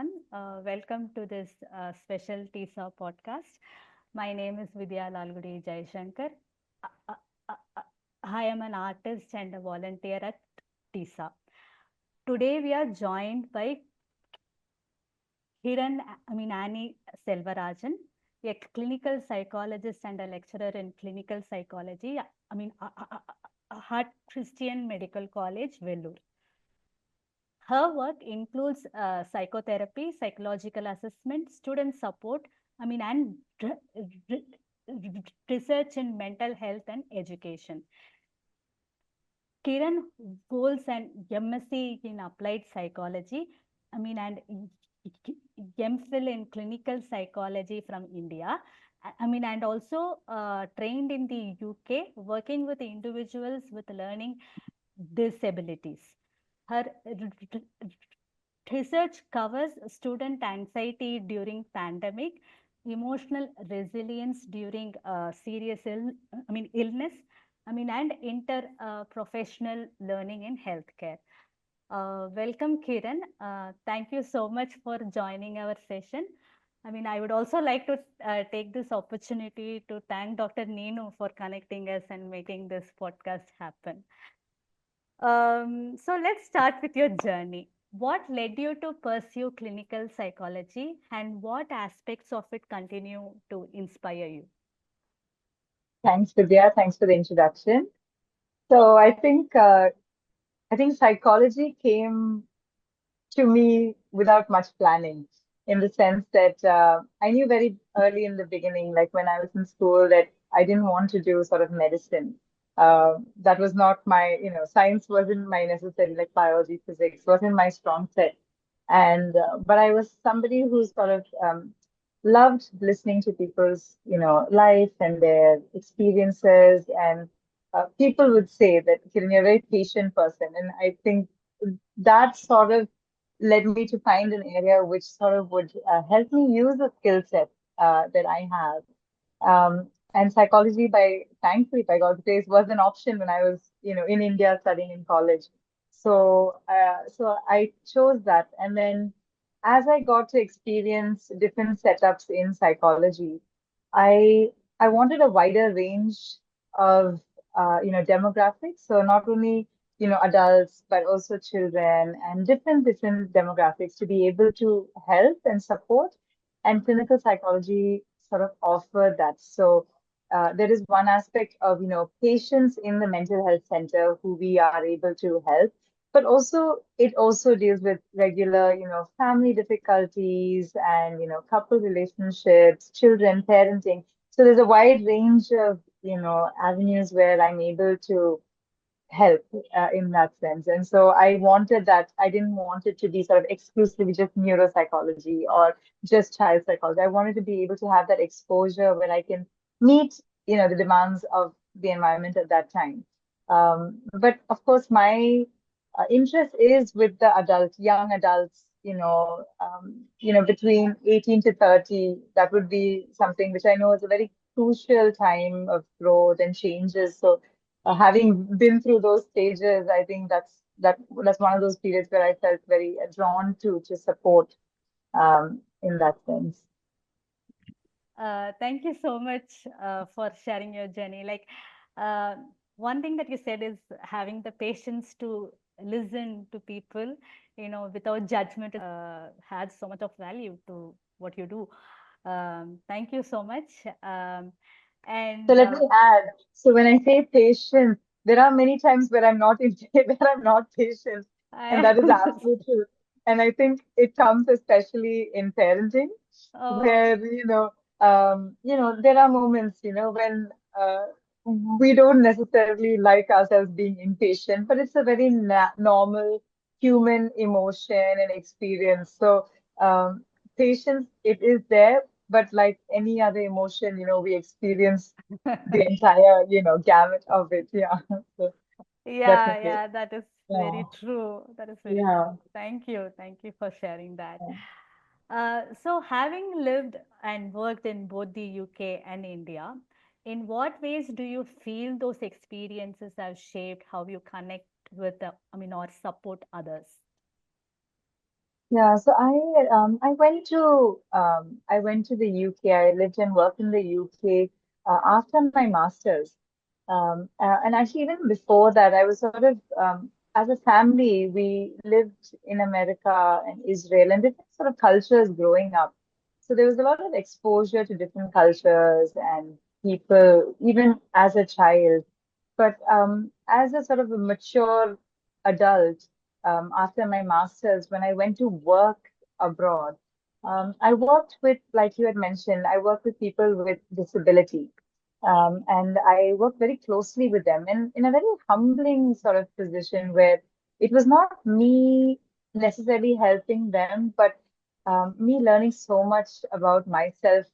everyone. Welcome to this special TISA podcast. My name is Vidya Lalgudi Jaishankar. Uh, uh, uh, uh, I am an artist and a volunteer at TISA. Today we are joined by Annie Selvarajan, a clinical psychologist and a lecturer in clinical psychology. At Christian Medical College, Vellore. Her work includes psychotherapy, psychological assessment, student support, and research in mental health and education. Kiran holds an MSc in applied psychology, and MPhil in clinical psychology from India. And also trained in the UK, working with individuals with learning disabilities. Her research covers student anxiety during pandemic, emotional resilience during serious illness, and interprofessional learning in healthcare. Welcome, Kiran. Thank you so much for joining our session. I would also like to take this opportunity to thank Dr. Neenu for connecting us and making this podcast happen. So let's start with your journey. What led you to pursue clinical psychology and what aspects of it continue to inspire you? Thanks, Vidya. Thanks for the introduction. So I think psychology came to me without much planning, in the sense that I knew very early in the beginning, like when I was in school, that I didn't want to do sort of medicine. That was not my, science wasn't my necessary, like biology, physics wasn't my strong set. And but I was somebody who sort of loved listening to people's, life and their experiences. And people would say that, Kiran, you're a very patient person, and I think that sort of led me to find an area which sort of would help me use the skill set that I have. And psychology, thankfully, by God's grace, was an option when I was, in India studying in college. So I chose that. And then as I got to experience different setups in psychology, I I wanted a wider range of demographics. So not only adults but also children and different demographics to be able to help and support. And clinical psychology sort of offered that. So there is one aspect of patients in the mental health center who we are able to help, but also it also deals with regular family difficulties and couple relationships, children, parenting. So there's a wide range of avenues where I'm able to help in that sense. And so I wanted that. I didn't want it to be sort of exclusively just neuropsychology or just child psychology. I wanted to be able to have that exposure where I can meet the demands of the environment at that time. But of course, my interest is with the young adults, between 18 to 30. That would be something which I know is a very crucial time of growth and changes. So having been through those stages, I think that's one of those periods where I felt very drawn to support in that sense. Thank you so much for sharing your journey. Uh, One thing that you said is having the patience to listen to people, without judgment, has so much of value to what you do. Thank you so much. So And let me add. So when I say patient, there are many times where I'm not where I'm not patient, and I that is absolute truth. And I think it comes especially in parenting, oh, where there are moments when we don't necessarily like ourselves being impatient, but it's a very normal human emotion and experience. So patience, it is there, but like any other emotion, we experience the entire, gamut of it. Yeah. So yeah, definitely. yeah, that is Yeah. very true. That is very Yeah. true. Thank you for sharing that. So, having lived and worked in both the UK and India, in what ways do you feel those experiences have shaped how you connect with, or support others? Yeah, so I went to the UK. I lived and worked in the UK after my master's. And actually, even before that, I was sort of as a family, we lived in America and Israel and different sort of cultures growing up. So there was a lot of exposure to different cultures and people, even as a child. But as a sort of a mature adult, after my master's, when I went to work abroad, I worked with, like you had mentioned, I worked with people with disability. And I worked very closely with them in a very humbling sort of position where it was not me necessarily helping them, but me learning so much about myself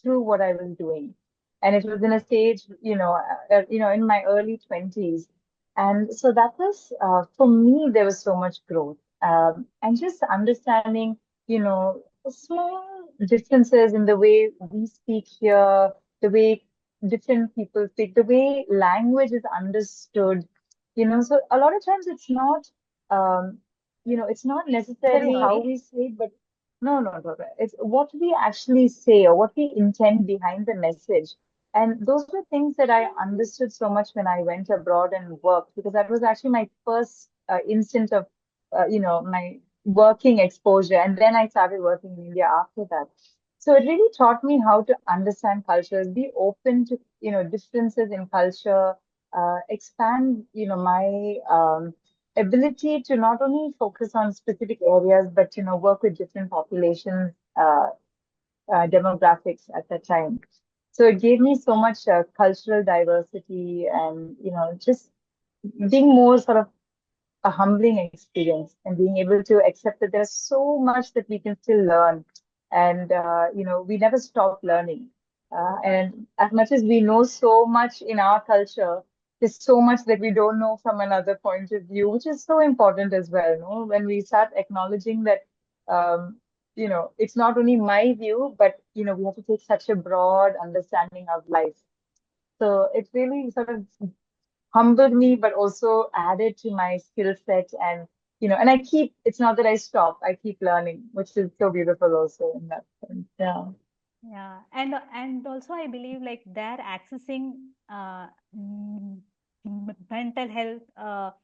through what I was doing. And it was in a stage, in my early 20s. And so that was, for me, there was so much growth. And just understanding, small differences in the way we speak here, the way different people speak, the way language is understood. So a lot of times um, it's not necessarily how Sorry. we say it, but no. It's what we actually say or what we intend behind the message. And those were things that I understood so much when I went abroad and worked, because that was actually my first instance of, my working exposure. And then I started working in India after that. So it really taught me how to understand cultures, be open to, differences in culture, expand, my ability to not only focus on specific areas, but work with different populations, demographics at that time. So it gave me so much cultural diversity, and just being more sort of a humbling experience, and being able to accept that there's so much that we can still learn, and we never stop learning. And as much as we know so much in our culture, there's so much that we don't know from another point of view, which is so important as well. No, when we start acknowledging that, um, it's not only my view, but we have to take such a broad understanding of life. So it really sort of humbled me, but also added to my skill set. And, and it's not that I stop, I keep learning, which is so beautiful also in that sense. Yeah. Yeah, and also I believe like they're accessing mm, mental health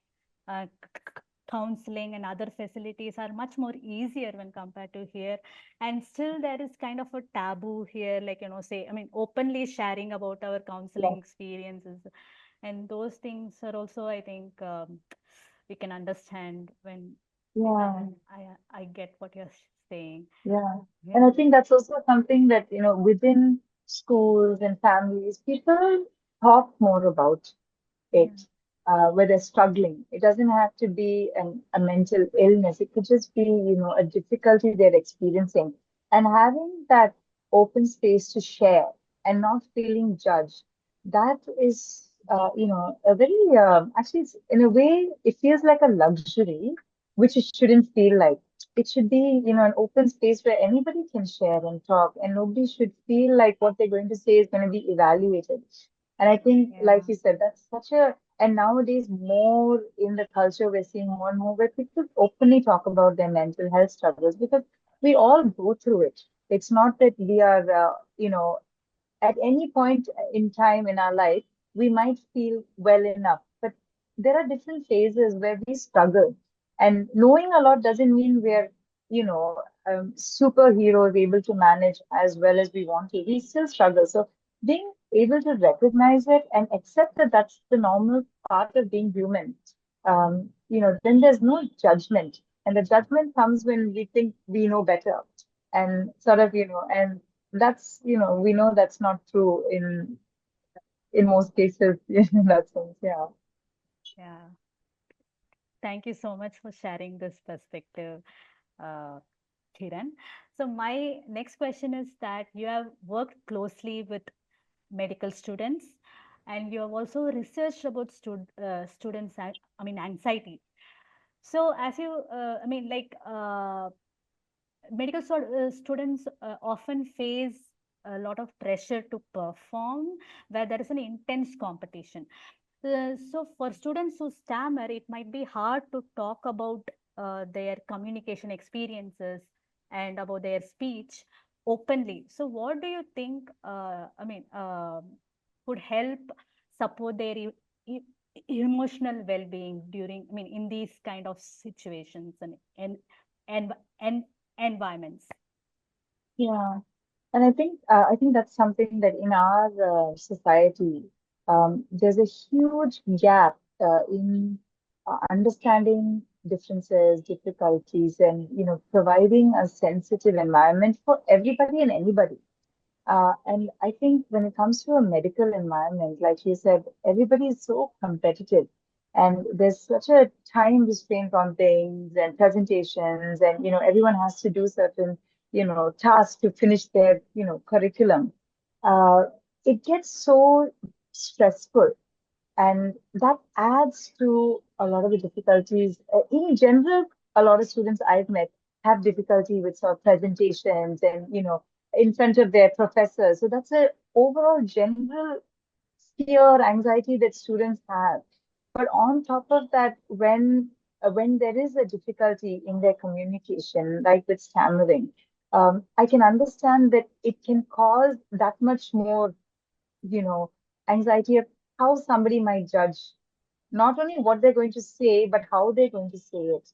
counseling and other facilities are much more easier when compared to here. And still there is kind of a taboo here, like say, I mean, openly sharing about our Yeah. counseling experiences, and those things are also, I think, we can understand when Yeah. I get what you're saying. Yeah. And I Yeah. think that's also something that, within schools and families, people talk more about Yeah. it, where they're struggling. It doesn't have to be a mental illness. It could just be, a difficulty they're experiencing. And having that open space to share and not feeling judged, that is, a very, actually, in a way, it feels like a luxury, which it shouldn't feel like. It should be, an open space where anybody can share and talk, and nobody should feel like what they're going to say is going to be evaluated. And I think, like Yeah. you said, that's such a, and nowadays more in the culture, we're seeing more and more where people openly talk about their mental health struggles, because we all go through it. It's not that we are, at any point in time in our life, we might feel well enough, but there are different phases where we struggle. And knowing a lot doesn't mean we're, superheroes able to manage as well as we want to. We still struggle. So being able to recognize it and accept that that's the normal part of being human, then there's no judgment. And the judgment comes when we think we know better, and sort of, and that's, we know that's not true in most cases in that sense. Yeah. Yeah. Thank you so much for sharing this perspective, uh, Kiran. So my next question is that you have worked closely with medical students, and you have also researched about students, I mean, anxiety. So as you, I mean, like medical students often face a lot of pressure to perform where there is an intense competition. So for students who stammer, it might be hard to talk about their communication experiences and about their speech openly. So what do you think, could help support their emotional well-being during, in these kind of situations and, and environments? Yeah. And I think that's something that in our society, there's a huge gap in understanding differences, difficulties, and providing a sensitive environment for everybody and anybody. And I think when it comes to a medical environment, like you said, everybody is so competitive, and there's such a time restraint on things and presentations, and everyone has to do certain tasks to finish their curriculum. Uh, it gets so stressful, and that adds to a lot of the difficulties. In general, a lot of students I've met have difficulty with sort of presentations and, in front of their professors. So that's a overall general fear, anxiety that students have. But on top of that, when there is a difficulty in their communication, like with stammering, I can understand that it can cause that much more, you know, anxiety of how somebody might judge not only what they're going to say, but how they're going to say it,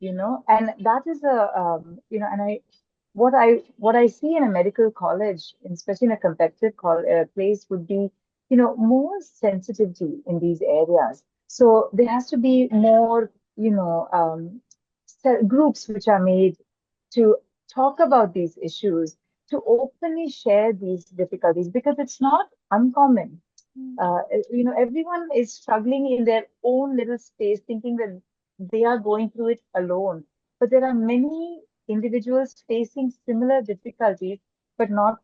and that is and what I see in a medical college, especially in a competitive place, would be, more sensitivity in these areas. So there has to be more, groups which are made to talk about these issues, to openly share these difficulties, because it's not uncommon. Everyone is struggling in their own little space, thinking that they are going through it alone. But there are many individuals facing similar difficulties, but not,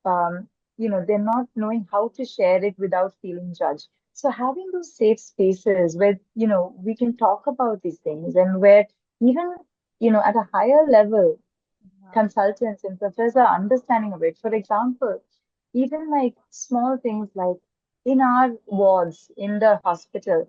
they're not knowing how to share it without feeling judged. So having those safe spaces where, we can talk about these things, and where even, at a higher level, Yeah. consultants and professors are understanding of it. For example, even like small things like in our wards in the hospital,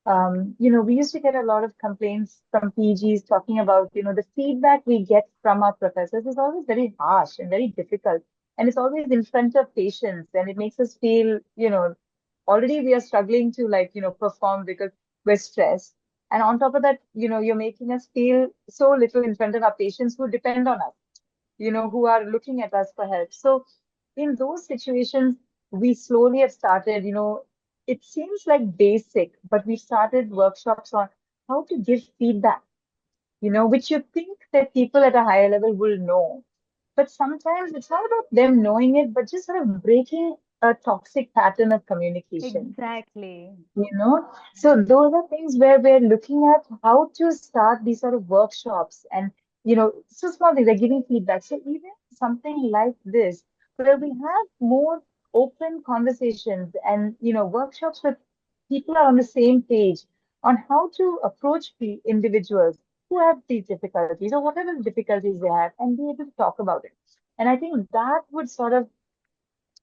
we used to get a lot of complaints from PGs talking about, the feedback we get from our professors is always very harsh and very difficult. And it's always in front of patients, and it makes us feel, already we are struggling to like, perform because we're stressed. And on top of that, you're making us feel so little in front of our patients who depend on us, who are looking at us for help. So in those situations, we slowly have started, it seems like basic, but we started workshops on how to give feedback, which you think that people at a higher level will know. But sometimes it's not about them knowing it, but just sort of breaking a toxic pattern of communication. Exactly. So those are things where we're looking at how to start these sort of workshops, and so small things like giving feedback. So even something like this, where we have more open conversations and workshops where people are on the same page on how to approach the individuals who have these difficulties or whatever the difficulties they have, and be able to talk about it. And I think that would sort of,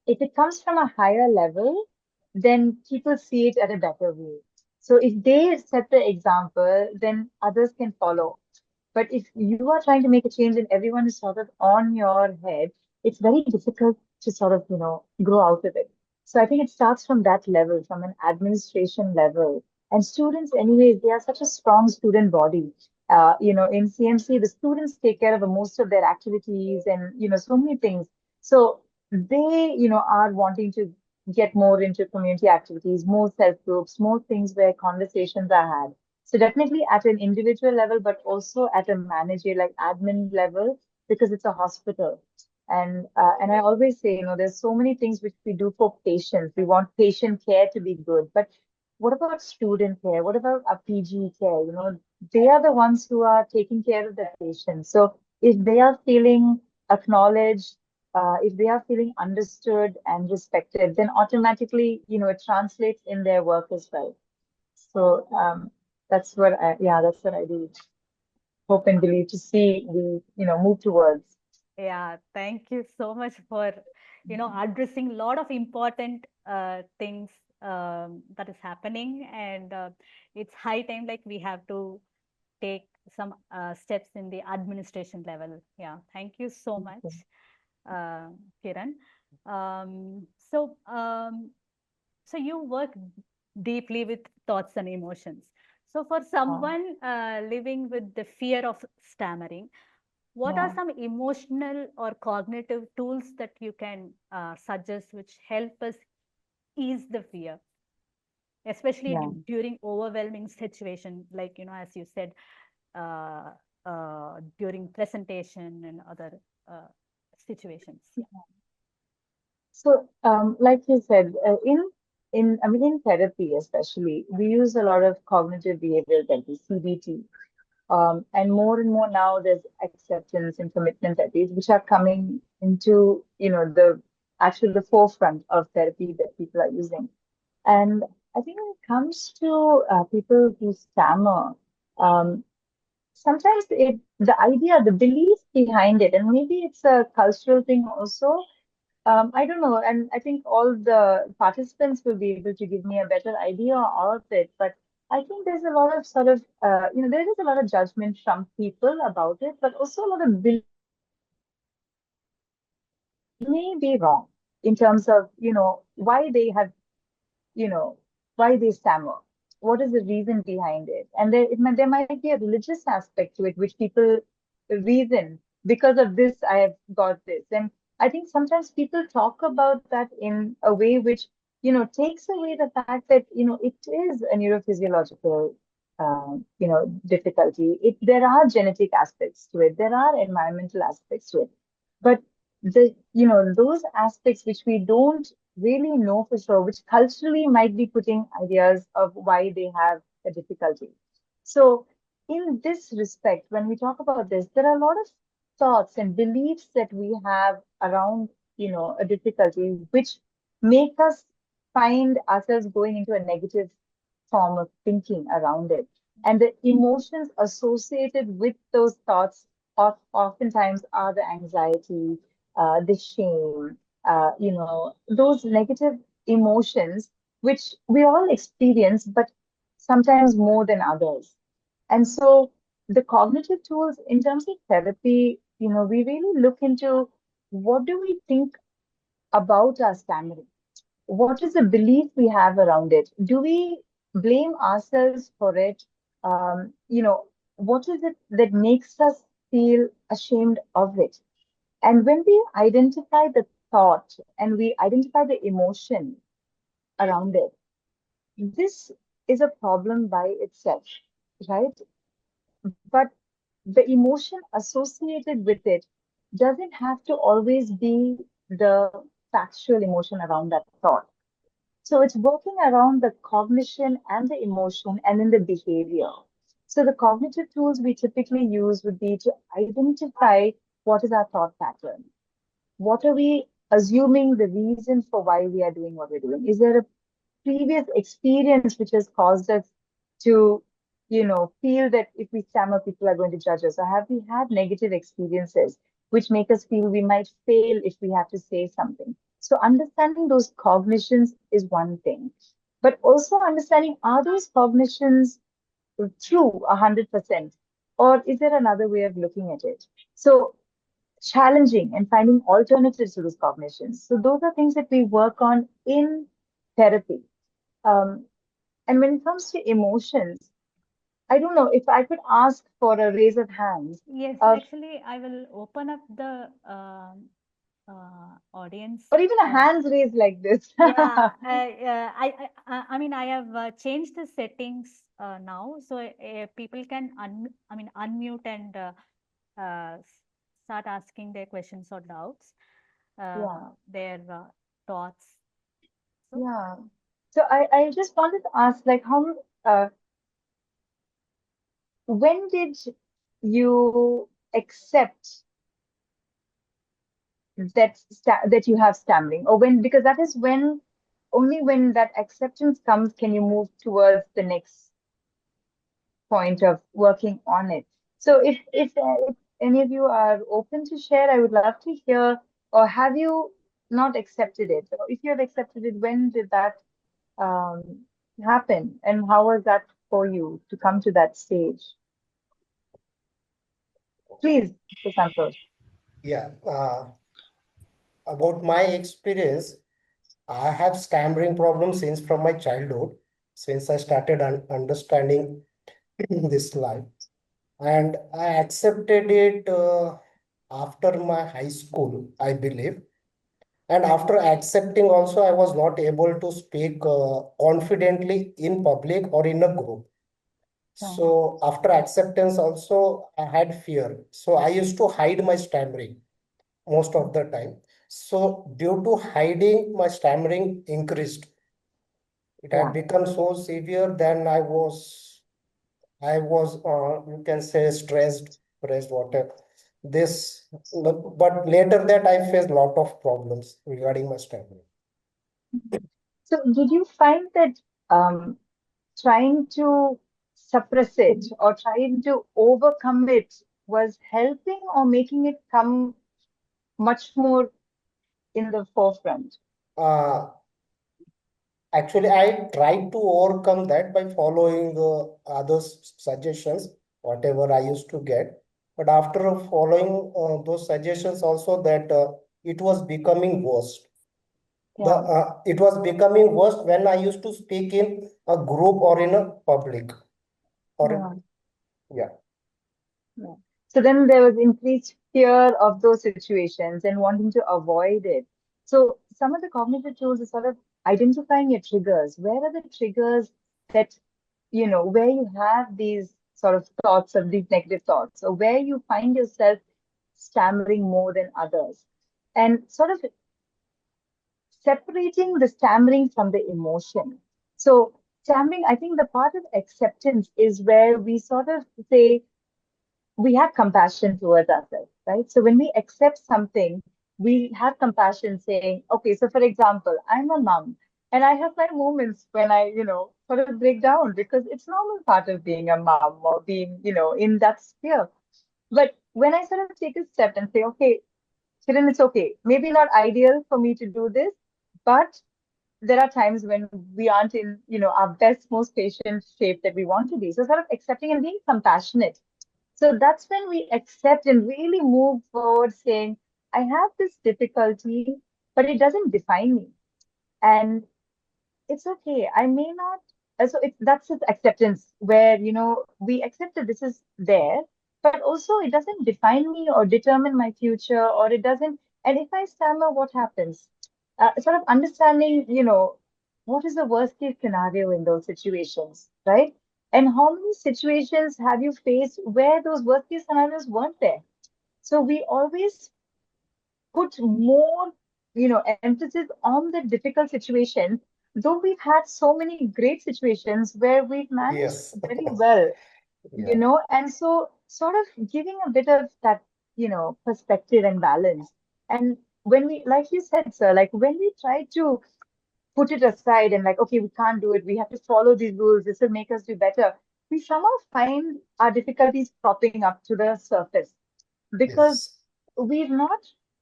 if it comes from a higher level, then people see it at a better way. So if they set the example, then others can follow. But if you are trying to make a change and everyone is sort of on your head, it's very difficult to sort of, grow out of it. So I think it starts from that level, from an administration level. And students, anyways, they are such a strong student body. In CMC, the students take care of most of their activities and, so many things. So they, are wanting to get more into community activities, more self groups, more things where conversations are had. So definitely at an individual level, but also at a manager like admin level, because it's a hospital. And I always say, there's so many things which we do for patients. We want patient care to be good, but what about student care? What about a PG care? They are the ones who are taking care of the patients. So if they are feeling acknowledged, if they are feeling understood and respected, then automatically, it translates in their work as well. So that's what I do. Hope and believe to see we, move towards. Yeah, thank you so much for, addressing a lot of important things that is happening, and it's high time like we have to take some steps in the administration level. Yeah, thank you so much, Okay. Kiran. Um, so, um, so you work deeply with thoughts and emotions. So for Yeah. someone living with the fear of stammering, what are Yeah. some emotional or cognitive tools that you can suggest which help us ease the fear, especially Yeah. during overwhelming situation, like, as you said, uh, during presentation and other uh, situations. Yeah. So, like you said, in therapy especially, we use a lot of cognitive behavioral therapy, CBT, and more now there's acceptance and commitment therapies, which are coming into the forefront of therapy that people are using. And I think when it comes to people who stammer, um, sometimes the idea, the belief behind it, and maybe it's a cultural thing also. I don't know, and I think all the participants will be able to give me a better idea of it. But I think there's a lot of sort of, there is a lot of judgment from people about it, but also a lot of belief may be wrong in terms of, why they have why they stammer. What is the reason behind it? And there might be a religious aspect to it, which people reason because of this, I have got this. And I think sometimes people talk about that in a way which, takes away the fact that, it is a neurophysiological, difficulty. There are genetic aspects to it. There are environmental aspects to it. But those aspects which we don't really know for sure, which culturally might be putting ideas of why they have a difficulty. So, in this respect, when we talk about this, there are a lot of thoughts and beliefs that we have around, a difficulty, which make us find ourselves going into a negative form of thinking around it. And the emotions associated with those thoughts oftentimes are the anxiety, the shame, those negative emotions, which we all experience, but sometimes more than others. And so the cognitive tools in terms of therapy, we really look into what do we think about our stammering? What is the belief we have around it? Do we blame ourselves for it? What is it that makes us feel ashamed of it? And when we identify the thought and we identify the emotion around it, this is a problem by itself, right? But the emotion associated with it doesn't have to always be the factual emotion around that thought. So it's working around the cognition and the emotion and then the behavior. So the cognitive tools we typically use would be to identify what is our thought pattern. What are we assuming the reason for why we are doing what we're doing? Is there a previous experience which has caused us to, feel that if we stammer, people are going to judge us? Or have we had negative experiences which make us feel we might fail if we have to say something? So understanding those cognitions is one thing, but also understanding, are those cognitions true 100%? Or is there another way of looking at it? So challenging and finding alternatives to those cognitions. So those are things that we work on in therapy. Um, and when it comes to emotions, I don't know if I could ask for a raise of hands Yes, of, actually, I will open up the audience. or even a hands raised like this. Yeah, I mean, I have changed the settings now, so people can unmute and start asking their questions or doubts, Yeah, their thoughts. So yeah. So I just wanted to ask, like, when did you accept that you have stammering, or when, because that is when, only when that acceptance comes can you move towards the next point of working on it. So if any of you are open to share, I would love to hear. Or have you not accepted it? Or if you have accepted it, when did that um, happen, and how was that for you to come to that stage? Please, Mr. Santosh. Yeah, about my experience, I have stammering problems since from my childhood, since I started understanding this life, and I accepted it after my high school, I believe. And after accepting, also, I was not able to speak confidently in public or in a group. Right. So after acceptance, also, I had fear. So I used to hide my stammering most of the time. So due to hiding, my stammering increased. It had Yeah. become so severe. Then I was, you can say, stressed, whatever. This, but later that I faced lot of problems regarding my stammering. So, did you find that um, trying to suppress it or trying to overcome it was helping or making it come much more in the forefront? Uh, Actually, I tried to overcome that by following others' suggestions, whatever I used to get. But after following those suggestions, also that it was becoming worse. Yeah. It was becoming worse when I used to speak in a group or in a public. Or Yeah. yeah, Yeah. So then there was increased fear of those situations and wanting to avoid it. So some of the cognitive tools are sort of identifying your triggers. Where are the triggers that, where you have these sort of thoughts of these negative thoughts, or where you find yourself stammering more than others, and sort of separating the stammering from the emotion. So stammering, I think the part of acceptance is where we sort of say, we have compassion towards ourselves, right? So when we accept something, we have compassion saying, okay, so for example, I'm a mom and I have my moments when I, sort of break down because it's normal part of being a mom or being, in that sphere. But when I sort of take a step and say, okay, Kiran, it's okay. Maybe not ideal for me to do this, but there are times when we aren't in, our best, most patient shape that we want to be. So sort of accepting and being compassionate, so that's when we accept and really move forward saying, I have this difficulty, but it doesn't define me. And it's okay. I may not. So that's just acceptance where, we accept that this is there, but also it doesn't define me or determine my future, or it doesn't. And if I stammer, what happens? Sort of understanding, what is the worst case scenario in those situations, right? And how many situations have you faced where those worst case scenarios weren't there? So we always put more, emphasis on the difficult situations, though we've had so many great situations where we've managed yes, very well, yeah, and so sort of giving a bit of that, perspective and balance. And when we, like you said, sir, like when we try to put it aside and like, okay, we can't do it, we have to follow these rules, this will make us do better, we somehow find our difficulties popping up to the surface because yes, we've not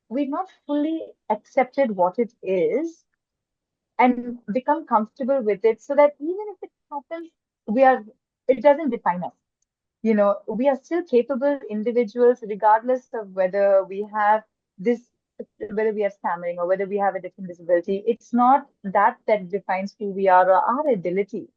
we've not fully accepted what it is and become comfortable with it so that even if it happens, we are it doesn't define us. We are still capable individuals regardless of this whether we have stammering or whether we have a different disability. It's not that defines who we are or our ability.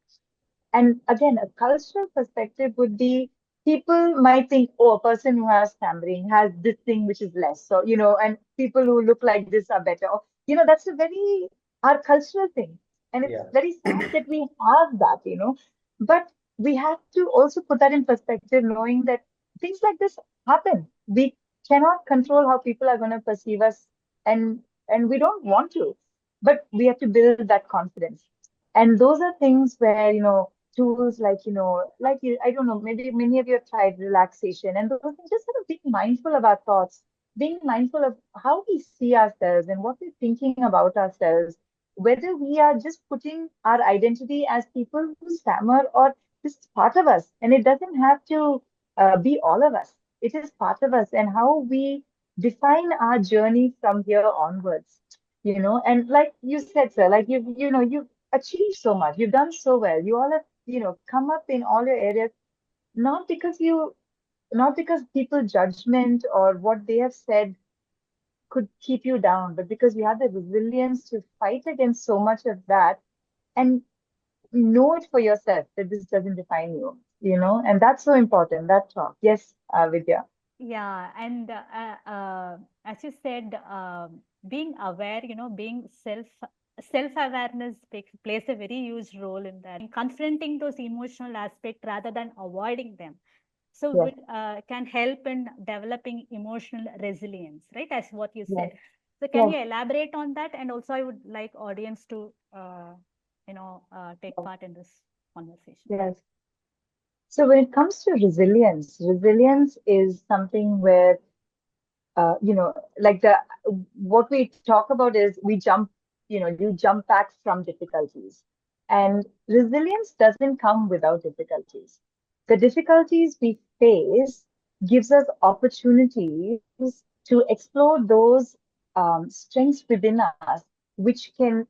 And again, a cultural perspective would be, people might think, oh, a person who has stammering has this thing which is less. So, and people who look like this are better. Or, that's a very, our cultural thing. And it's yeah, very sad that we have that. But we have to also put that in perspective, knowing that things like this happen. We cannot control how people are going to perceive us, and we don't want to, but we have to build that confidence. And those are things where, tools like, I don't know, maybe many of you have tried relaxation and those things, just sort of being mindful of our thoughts, being mindful of how we see ourselves and what we're thinking about ourselves, whether we are just putting our identity as people who stammer, or this is part of us. And it doesn't have to be all of us. It is part of us, and how we define our journey from here onwards. And like you said, sir, like you've achieved so much, you've done so well, you all have, come up in all your areas, not because you not because people judgment or what they have said could keep you down, but because you have the resilience to fight against so much of that and know it for yourself that this doesn't define you, and that's so important, that talk. Yes, Vidya. Yeah, and as you said, being aware, being self-awareness plays a very huge role in that, in confronting those emotional aspects rather than avoiding them. So Yes, which can help in developing emotional resilience, right? As what you yes, said. So can yes, you elaborate on that? And also, I would like audience to, take yes, part in this conversation. yes. So when it comes to resilience is something where like what we talk about is we jump, you jump back from difficulties. And resilience doesn't come without difficulties. The difficulties we face gives us opportunities to explore those strengths within us, which can,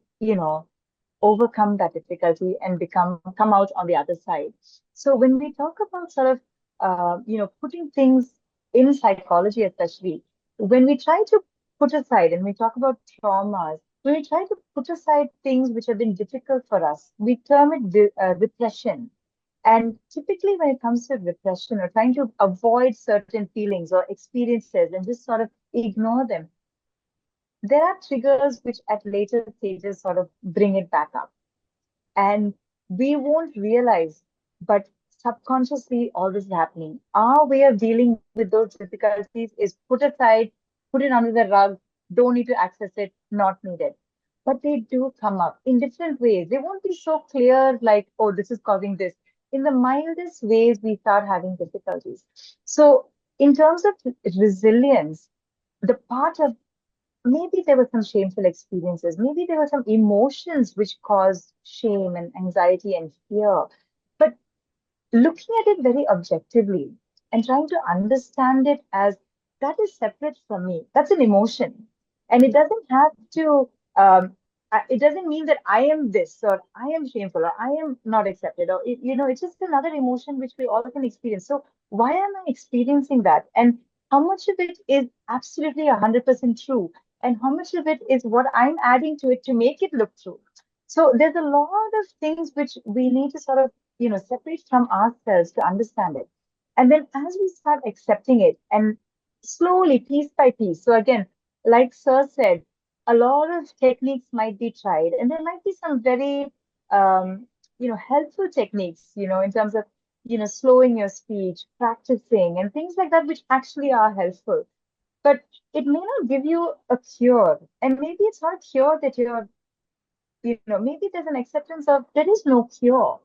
overcome that difficulty and come out on the other side. So when we talk about sort of putting things in psychology, especially when we try to put aside and we talk about traumas, when we try to put aside things which have been difficult for us, we term it repression. And typically, when it comes to repression or trying to avoid certain feelings or experiences and just sort of ignore them, there are triggers which at later stages sort of bring it back up. And we won't realize, but subconsciously, all this is happening. Our way of dealing with those difficulties is put aside, put it under the rug, don't need to access it, not needed. But they do come up in different ways. They won't be so clear, like, oh, this is causing this. In the mildest ways, we start having difficulties. So, in terms of resilience, the part of maybe there were some shameful experiences. Maybe there were some emotions which caused shame and anxiety and fear. But looking at it very objectively and trying to understand it as that is separate from me. That's an emotion. And it doesn't have to, it doesn't mean that I am this or I am shameful or I am not accepted or, it's just another emotion which we all can experience. So why am I experiencing that? And how much of it is absolutely 100% true? And how much of it is what I'm adding to it to make it look true? So there's a lot of things which we need to sort of separate from ourselves to understand it. And then as we start accepting it and slowly, piece by piece. So again, like Sir said, a lot of techniques might be tried, and there might be some very, helpful techniques, in terms of, slowing your speech, practicing, and things like that, which actually are helpful. But it may not give you a cure, and maybe it's not a cure that you're, maybe there's an acceptance of there is no cure,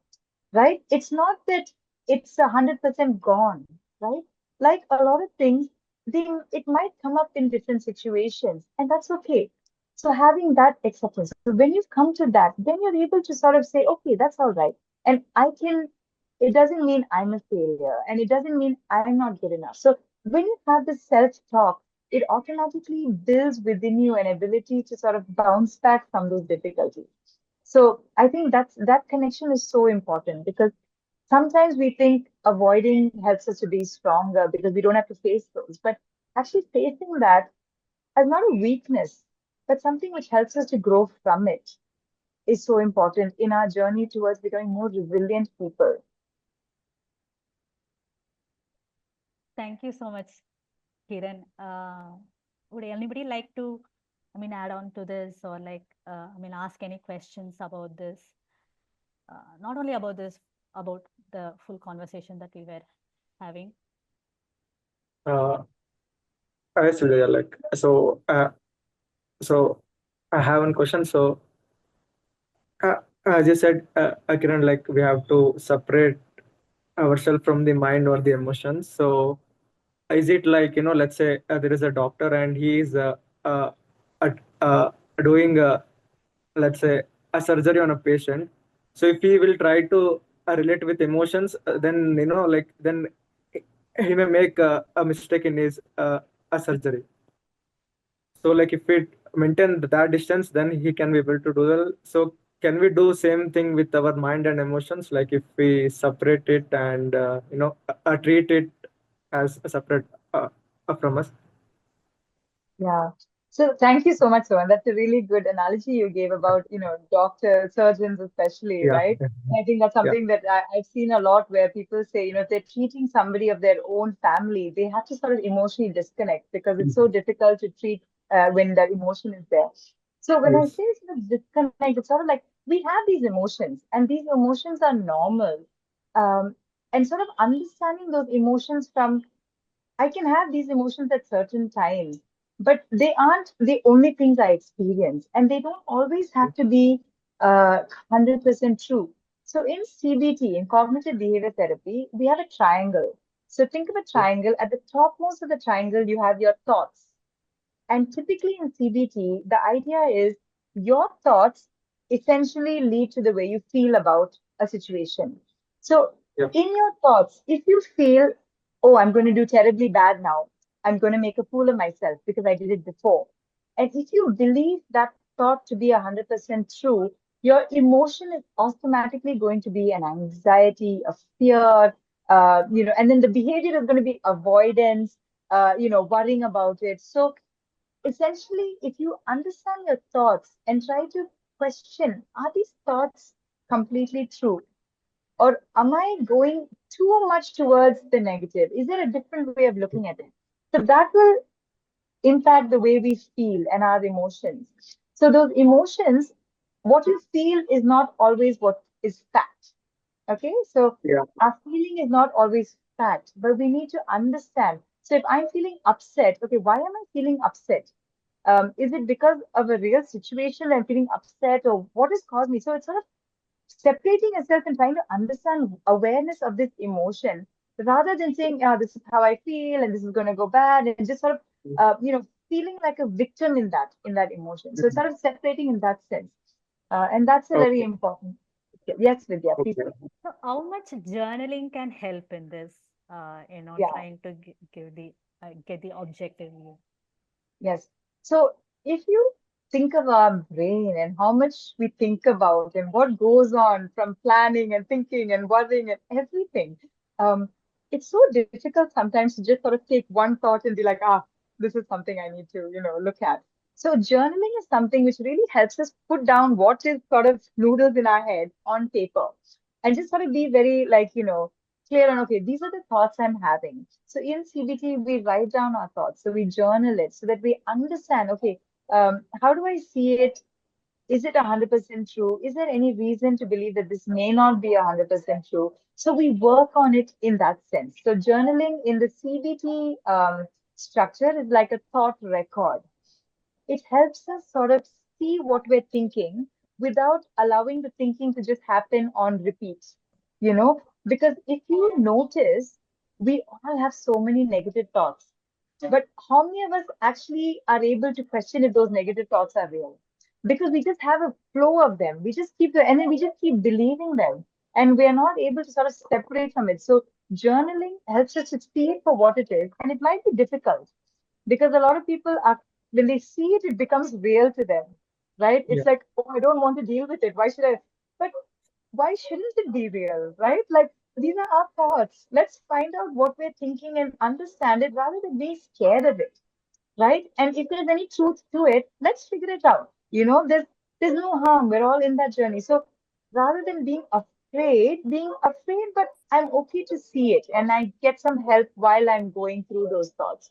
right? It's not that it's 100% gone, right? Like a lot of things, it might come up in different situations, and that's okay. So having that acceptance, so when you've come to that, then you're able to sort of say, okay, that's all right. And I can, it doesn't mean I'm a failure, and it doesn't mean I'm not good enough. So when you have this self-talk, it automatically builds within you an ability to sort of bounce back from those difficulties. So I think that connection is so important because sometimes we think avoiding helps us to be stronger because we don't have to face those. But actually facing that as not a weakness, but something which helps us to grow from it is so important in our journey towards becoming more resilient people. Thank you so much, Kiran. Would anybody like to, add on to this or ask any questions about this? Not only about this, about the full conversation that we were having. Uh, yes, Vidya, so I have one question. So, uh, as you said, Kiran, like we have to separate ourselves from the mind or the emotions. So, is it like let's say there is a doctor and he is uh, uh, uh, doing let's say a surgery on a patient. So, if he will try to relate with emotions, then like then he may make a mistake in his a surgery. So like if we maintain that distance, then he can be able to do that. So can we do same thing with our mind and emotions? Like if we separate it and treat it as a separate from us. Yeah. So thank you so much, Sohan. That's a really good analogy you gave about, doctors, surgeons especially, Yeah, right? yeah, And I think that's yeah. something that I've seen a lot where people say, if they're treating somebody of their own family, they have to sort of emotionally disconnect because it's so Mhm. difficult to treat when that emotion is there. So when I Yes. say sort of disconnect, it's sort of like we have these emotions and these emotions are normal. Um, and sort of understanding those emotions from I can have these emotions at certain times, but they aren't the only things I experience, and they don't always have to be 100% true. So in CBT, in cognitive behavior therapy, we have a triangle. So think of a Yeah. triangle. At the topmost of the triangle, you have your thoughts. And typically in CBT, the idea is your thoughts essentially lead to the way you feel about a situation. So, Yeah. in your thoughts, if you feel, oh, I'm going to do terribly bad now, I'm going to make a fool of myself because I did it before. And if you believe that thought to be 100% true, your emotion is automatically going to be an anxiety, a fear, and then the behavior is going to be avoidance, worrying about it. So, essentially, if you understand your thoughts and try to question, are these thoughts completely true? Or am I going too much towards the negative? Is there a different way of looking at it? So that will impact the way we feel and our emotions. So those emotions, what you feel is not always what is fact. Okay, so Yeah. our feeling is not always fact, but we need to understand. So if I'm feeling upset, okay, why am I feeling upset? Is it because of a real situation I'm feeling upset, or what has caused me? So it's sort of separating yourself and trying to understand awareness of this emotion rather than saying, "Ah, this is how I feel and this is going to go bad," and just sort of, feeling like a victim in that emotion. So it's Mhm. sort of separating in that sense. And that's a very Okay. important. Yes, Vidya, please. Okay. So how much journaling can help in this, Yeah. trying to give the get the objective view? Yes. So if you think of our brain and how much we think about and what goes on from planning and thinking and worrying and everything, um, it's so difficult sometimes to just sort of take one thought and be like, this is something I need to, look at. So journaling is something which really helps us put down what is sort of noodles in our head on paper and just sort of be very like, clear on, okay, these are the thoughts I'm having. So in CBT, we write down our thoughts. So we journal it so that we understand, okay, how do I see it? Is it 100% true? Is there any reason to believe that this may not be 100% true? So we work on it in that sense. So journaling in the CBT structure is like a thought record. It helps us sort of see what we're thinking without allowing the thinking to just happen on repeat, because if you notice, we all have so many negative thoughts. But how many of us actually are able to question if those negative thoughts are real? Because we just have a flow of them. We just keep, and then we just keep believing them. And we are not able to sort of separate from it. So journaling helps us to see it for what it is. And it might be difficult because a lot of people are, when they see it, it becomes real to them, right? Yeah. It's like, oh, I don't want to deal with it. Why should I? But why shouldn't it be real, right? Like, these are our thoughts. Let's find out what we're thinking and understand it rather than being scared of it, right? And if there's any truth to it, let's figure it out. There's no harm. We're all in that journey. So rather than being afraid, but I'm okay to see it and I get some help while I'm going through those thoughts.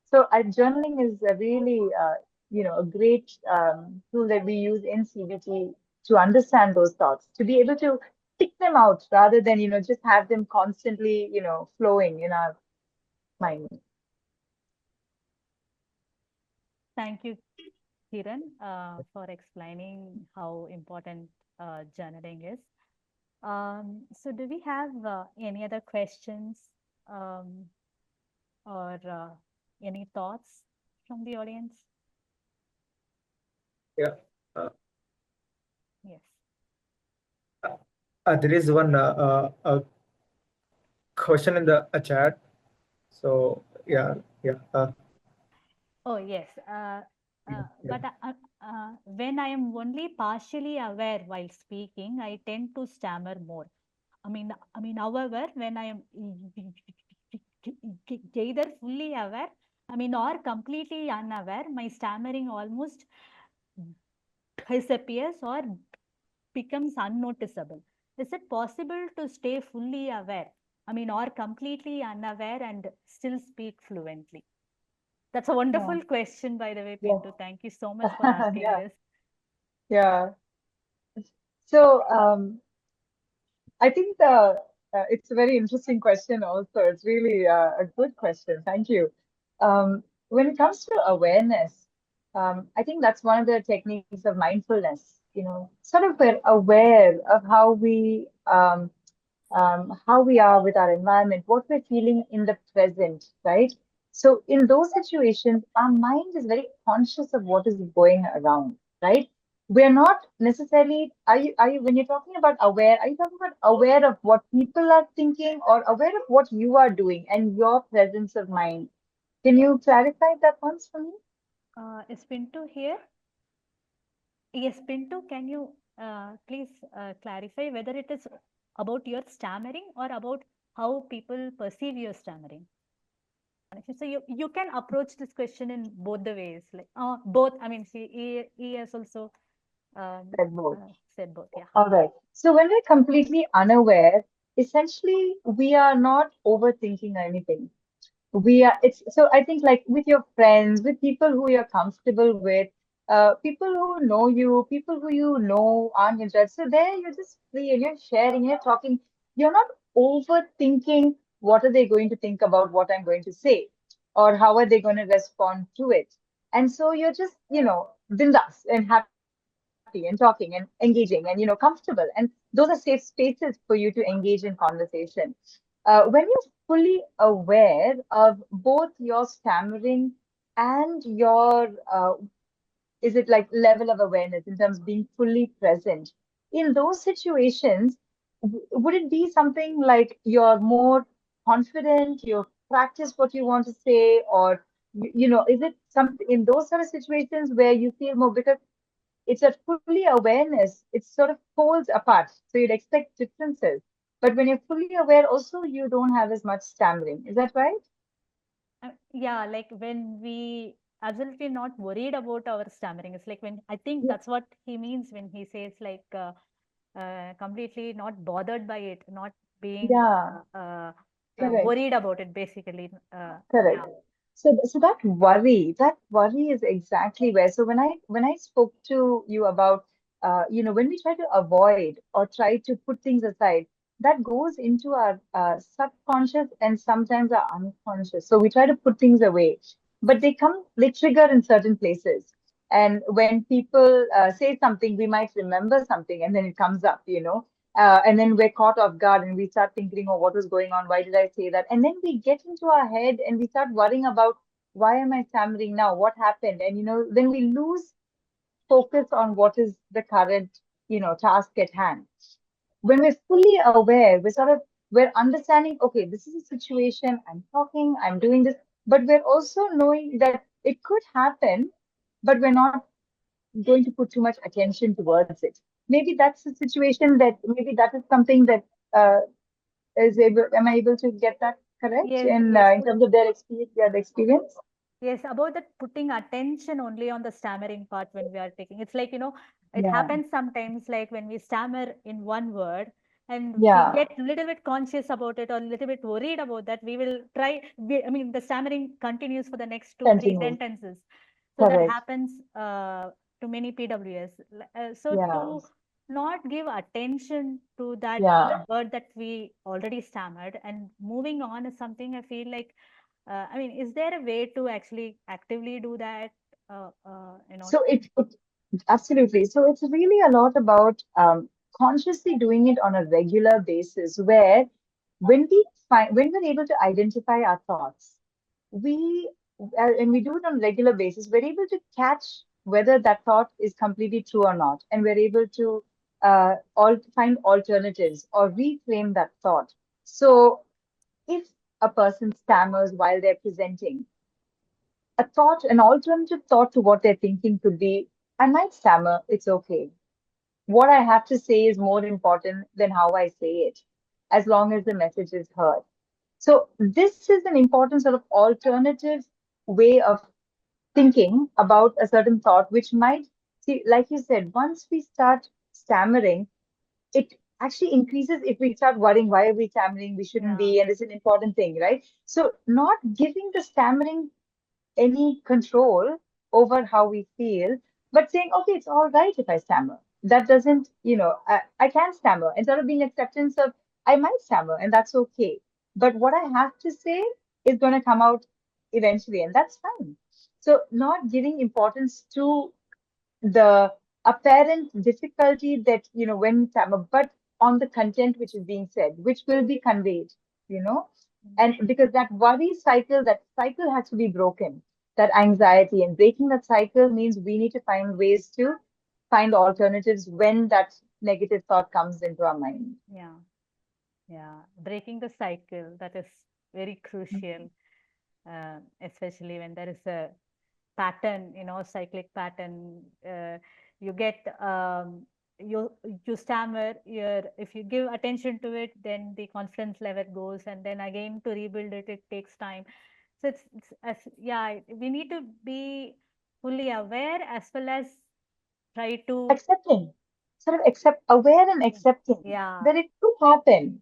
So journaling is a really, a great tool that we use in CBT to understand those thoughts, to be able to pick them out rather than, just have them constantly, flowing in our mind. Thank you, Kiran, for explaining how important journaling is. So do we have any other questions, um, or any thoughts from the audience? Yeah. Uh, Yes. there is one question in the chat. So yeah, yeah, Oh, yes. yeah, But when I am only partially aware while speaking, I tend to stammer more. However, when I am either fully aware, I mean, or completely unaware, my stammering almost disappears or becomes unnoticeable. Is it possible to stay fully aware, I mean, or completely unaware and still speak fluently? That's a Yeah. wonderful question, by the way, Yes. Pinto. Thank you so much for asking Yeah. this. Yeah. So I think it's a very interesting question also. It's really a good question. Thank you. When it comes to awareness, I think that's one of the techniques of mindfulness. Sort of we're aware of how we are with our environment, what we're feeling in the present, right? So in those situations, our mind is very conscious of what is going around, right? We're not necessarily, when you're talking about aware, are you talking about aware of what people are thinking or aware of what you are doing and your presence of mind? Can you clarify that once for me? Is Pinto here? Yes, Pinto, can you please clarify whether it is about your stammering or about how people perceive your stammering? So you can approach this question in both the ways, like both. I mean, he has also um, Said both. said both. Yeah. All right. So when we're completely unaware, essentially we are not overthinking anything. It's so I think like with your friends, with people who you're comfortable with, people who know you, people who you know aren't interested. So there you're just free and you're sharing, you're talking. You're not overthinking what are they going to think about what I'm going to say, or how are they going to respond to it. And so you're just, bindas and happy and talking and engaging and comfortable. And those are safe spaces for you to engage in conversation. When you're fully aware of both your stammering and your is it like level of awareness in terms of being fully present in those situations, would it be something like you're more confident, you practice what you want to say, or is it something in those sort of situations where you feel more because it's a fully awareness, it's sort of poles apart. So you'd expect differences. But when you're fully aware, also you don't have as much stammering. Is that right? Yeah, like when we absolutely not worried about our stammering. It's like when I think Yeah. that's what he means when he says like completely not bothered by it, not being Yeah, correct. worried about it, basically. Correct. Yeah. So that worry is exactly where. So when I spoke to you about when we try to avoid or try to put things aside, that goes into our subconscious and sometimes our unconscious. So we try to put things away, but they trigger in certain places. And when people say something, we might remember something, and then it comes up. And then we're caught off guard and we start thinking, oh, what was going on? Why did I say that? And then we get into our head and we start worrying about why am I stammering now? What happened? And then we lose focus on what is the current, task at hand. When we're fully aware, we're understanding, okay, this is a situation, I'm talking, I'm doing this, but we're also knowing that it could happen, but we're not going to put too much attention towards it. Maybe that's a situation maybe that is something that uh, am I able to get that correct Yes, yes. in terms of their experience, the experience? Yes, about that putting attention only on the stammering part when we are taking. It's like, it Yeah, happens sometimes like when we stammer in one word and we yeah, get a little bit conscious about it or a little bit worried about that, we will try, I mean, the stammering continues for the next two, three continue. sentences. So that Correct. happens to many PWS. So Yeah, to not give attention to that yeah. word that we already stammered and moving on is something I feel like I mean, is there a way to actually actively do that? You know, So it absolutely. So it's really a lot about consciously doing it on a regular basis, where when we're able to identify our thoughts, we and we do it on a regular basis, we're able to catch whether that thought is completely true or not, and we're able to find alternatives or reframe that thought. So if a person stammers while they're presenting, an alternative thought to what they're thinking could be, I might stammer, it's okay. What I have to say is more important than how I say it, as long as the message is heard. So this is an important sort of alternative way of thinking about a certain thought, which might see, like you said, once we start stammering, it actually increases if we start worrying, why are we stammering? We shouldn't Yeah. be, and it's an important thing, right? So not giving the stammering any control over how we feel, but saying, okay, it's all right if I stammer. That doesn't, I can stammer. Instead of being acceptance of, I might stammer, and that's okay. But what I have to say is going to come out eventually, and that's fine. So, not giving importance to the apparent difficulty that, when stammer, but on the content which is being said, which will be conveyed, you know, and because that cycle has to be broken, that anxiety, and breaking that cycle means we need to find ways to find alternatives when that negative thought comes into our mind. Yeah. Yeah. Breaking the cycle, that is very crucial, especially when there is a pattern, cyclic pattern. You get you you stammer. If you give attention to it, then the confidence level goes, and then again to rebuild it, it takes time. So it's as yeah, we need to be fully aware as well as try to Accepting, sort of aware and accepting yeah that it could happen.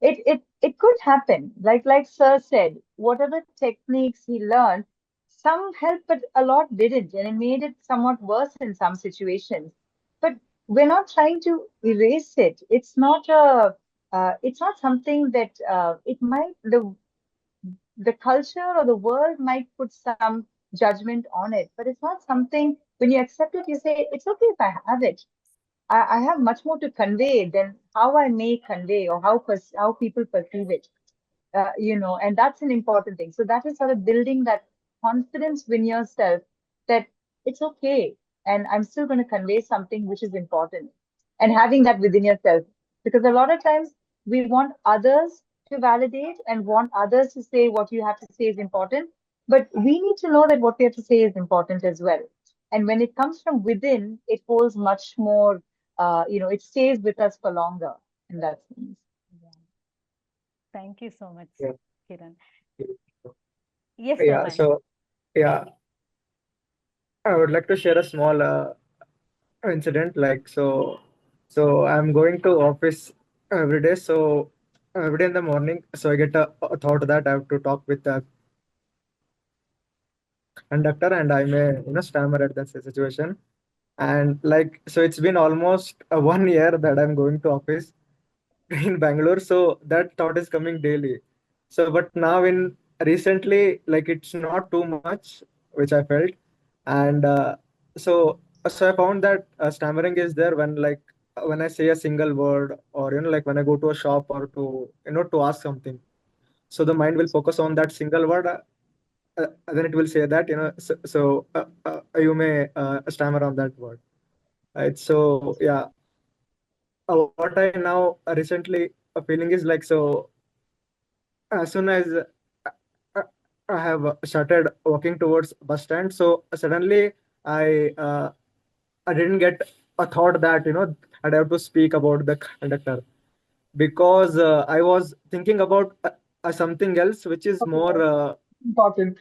It could happen. Like Sir said, whatever techniques he learned, some helped, but a lot didn't, and it made it somewhat worse in some situations. But we're not trying to erase it. It's not something that it might the culture or the world might put some judgment on it, but it's not something. When you accept it, you say it's okay if I have it. I have much more to convey than how I may convey or how people perceive it. And that's an important thing. So that is sort of building that confidence in yourself that it's okay, and I'm still going to convey something which is important, and having that within yourself, because a lot of times we want others to validate and want others to say what you have to say is important, but we need to know that what we have to say is important as well. And when it comes from within, it holds much more. It stays with us for longer in that sense. yeah. Thank you so much, Yeah. Kiran. Yes, Yeah. Rohan. So yeah, I would like to share a small incident. So I'm going to office every day. So every day in the morning, so I get a thought that I have to talk with the conductor, and I may stammer at that situation. And like so, it's been almost 1 year that I'm going to office in Bangalore. So that thought is coming daily. So, but now in recently, like it's not too much, which I felt, and so I found that stammering is there when when I say a single word, or like when I go to a shop or to to ask something. So the mind will focus on that single word. Then it will say that you may stammer on that word. Right. So yeah, what I now recently feeling is like so as soon as uh, I have started walking towards bus stand, so suddenly I uh, I didn't get a thought that I'd have to speak about the conductor, because I was thinking about something else which is Okay, more that's important.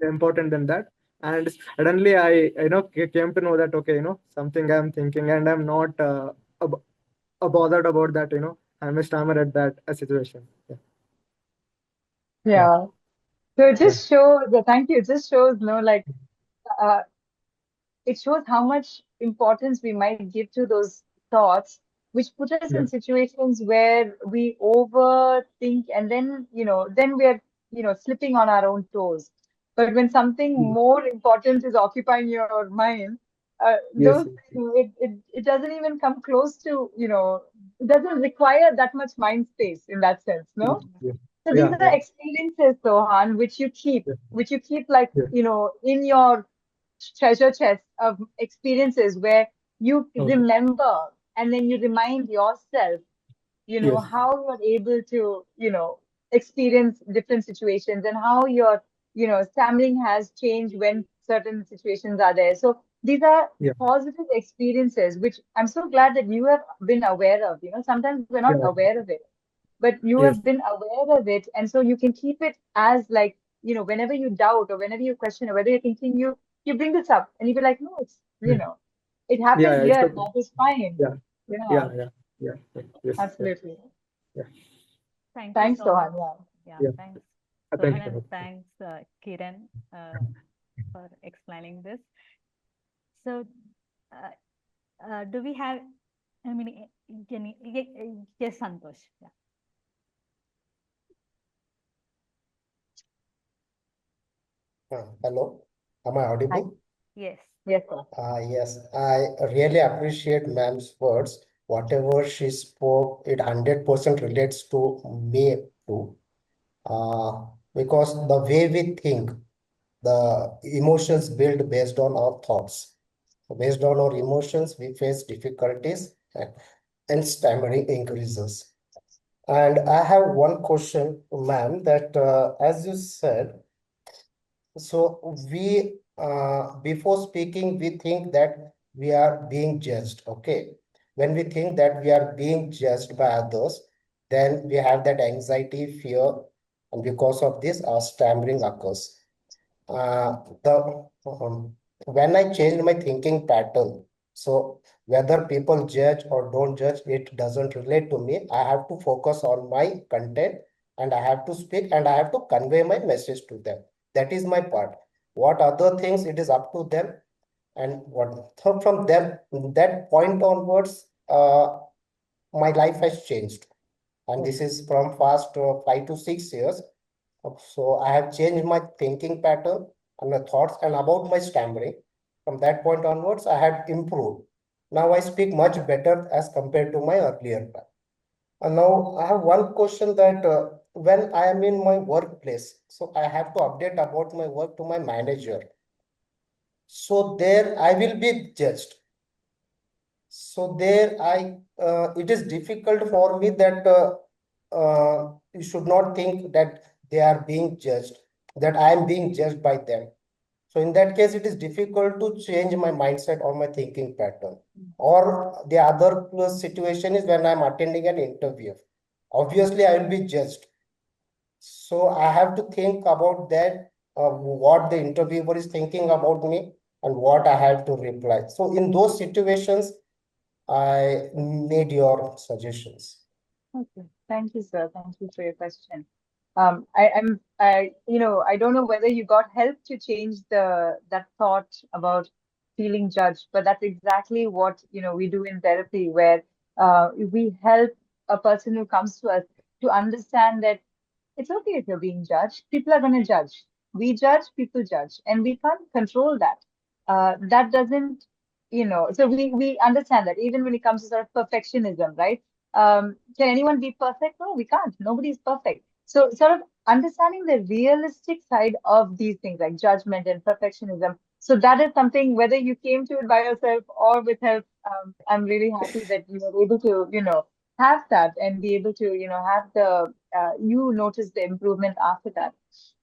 important than that. And suddenly I came to know that okay, something I'm thinking, and I'm not ab- bothered about that. I'm a stammer at that situation. Yeah. Yeah. Yeah. So it Yeah. just shows, thank you. It just shows, uh, it shows how much importance we might give to those thoughts, which put us in Yeah. situations where we overthink, and then, then we're, slipping on our own toes. But when something more important is occupying your mind, Yes. those it doesn't even come close to, it doesn't require that much mind space in that sense, Yes. no? Yes. So these Yeah. are experiences, Sohan, Yeah. which you keep like, Yeah. in your treasure chest of experiences where you Okay. remember, and then you remind yourself, Yes. how you're able to, experience different situations, and how your, stammering has changed when certain situations are there. So these are Yeah. positive experiences, which I'm so glad that you have been aware of. Sometimes we're not Yeah. aware of it. but you Yes. have been aware of it, and so you can keep it as like, whenever you doubt or whenever you question or whether you're thinking, you bring this up and you be like, no, it's, Mm. it Yeah, happened yeah, it's here, okay. that is fine. Yeah, Yeah, yeah, yeah, yeah, yeah. Yes, yeah, absolutely. yeah, Thank you Thanks, so much. Sohan. Yeah. Yeah, yeah. thanks, Thank Sohan, you. and thanks, Kiran, for explaining this. So, uh, do we have, I mean, yes, Santosh. Yeah. Hello, am I Hi. audible? Yes. Yes, sir. Yes, I really appreciate ma'am's words. Whatever she spoke, it 100% relates to me too. Uh, because the way we think, the emotions build based on our thoughts. Based on our emotions, we face difficulties and stammering increases. And I have one question, ma'am, that as you said, so we before speaking, we think that we are being judged. Okay. When we think that we are being judged by others, then we have that anxiety, fear, and because of this, our stammering occurs. The When I changed my thinking pattern, so whether people judge or don't judge, it doesn't relate to me. I have to focus on my content, and I have to speak, and I have to convey my message to them. That is my part. What other things, it is up to them. And what from them, that point onwards, my life has changed. And this is from past 5 to 6 years. So I have changed my thinking pattern and my thoughts and about my stammering. From that point onwards, I had improved. Now I speak much better as compared to my earlier time. And now I have one question that when I am in my workplace, so I have to update about my work to my manager. So there I will be judged. So there it is difficult for me that you should not think that they are being judged, that I am being judged by them. So in that case, it is difficult to change my mindset or my thinking pattern. Or the other situation is when I'm attending an interview. Obviously, I will be judged. So I have to think about that, what the interviewer is thinking about me and what I have to reply. So in those situations, I need your suggestions. Okay. Thank you, sir. Thank you for your question. I don't know whether you got help to change that thought about feeling judged, but that's exactly what, we do in therapy, where we help a person who comes to us to understand that it's okay if you're being judged. People are going to judge. We judge, people judge, and we can't control that. That doesn't, so we understand that even when it comes to sort of perfectionism, right? Can anyone be perfect? No, we can't. Nobody's perfect. So, sort of understanding the realistic side of these things like judgment and perfectionism. So, that is something, whether you came to it by yourself or with help, I'm really happy that you were able to, have that and be able to, have you notice the improvement after that.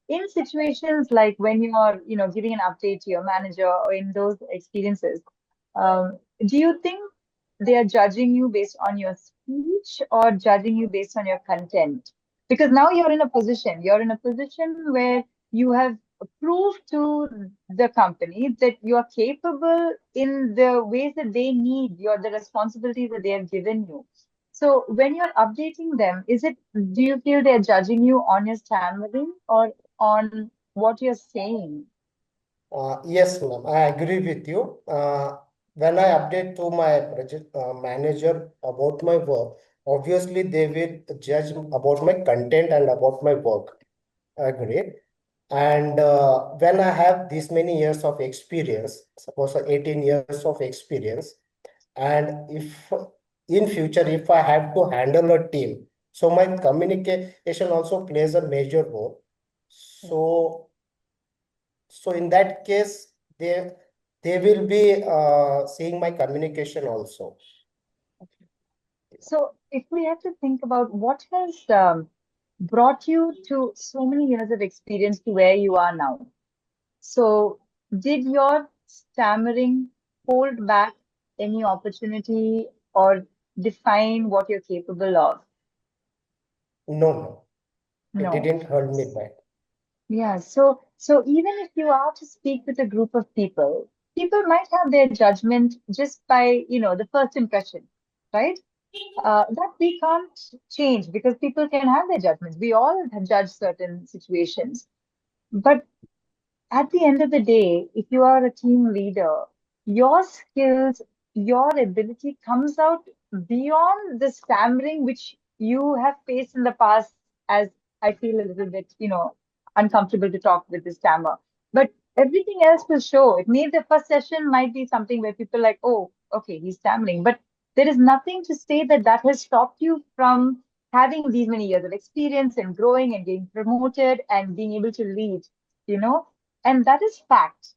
In situations like when you're, giving an update to your manager or in those experiences, do you think they are judging you based on your speech or judging you based on your content? Because now you're in a position where you have proved to the company that you are capable in the ways that they need the responsibilities that they have given you. So when you're updating them, do you feel they're judging you on your stammering or on what you're saying? Yes, ma'am, I agree with you. When I update to my project manager about my work, obviously they will judge about my content and about my work. I agree. And when I have this many years of experience, suppose 18 years of experience, and if in future if I have to handle a team, so my communication also plays a major role. So in that case, they will be seeing my communication also. So, if we have to think about what has brought you to so many years of experience to where you are now, so did your stammering hold back any opportunity or define what you're capable of? No, it No. didn't hold me back. Yeah, so even if you are to speak with a group of people, people might have their judgment just by, the first impression, right? That we can't change because people can have their judgments. We all have judged certain situations. But at the end of the day, if you are a team leader, your skills, your ability comes out beyond the stammering which you have faced in the past, as I feel a little bit, uncomfortable to talk with the stammer. But everything else will show. It may the first session might be something where people like, oh, okay, he's stammering. But there is nothing to say that that has stopped you from having these many years of experience and growing and getting promoted and being able to lead, you know and that is fact,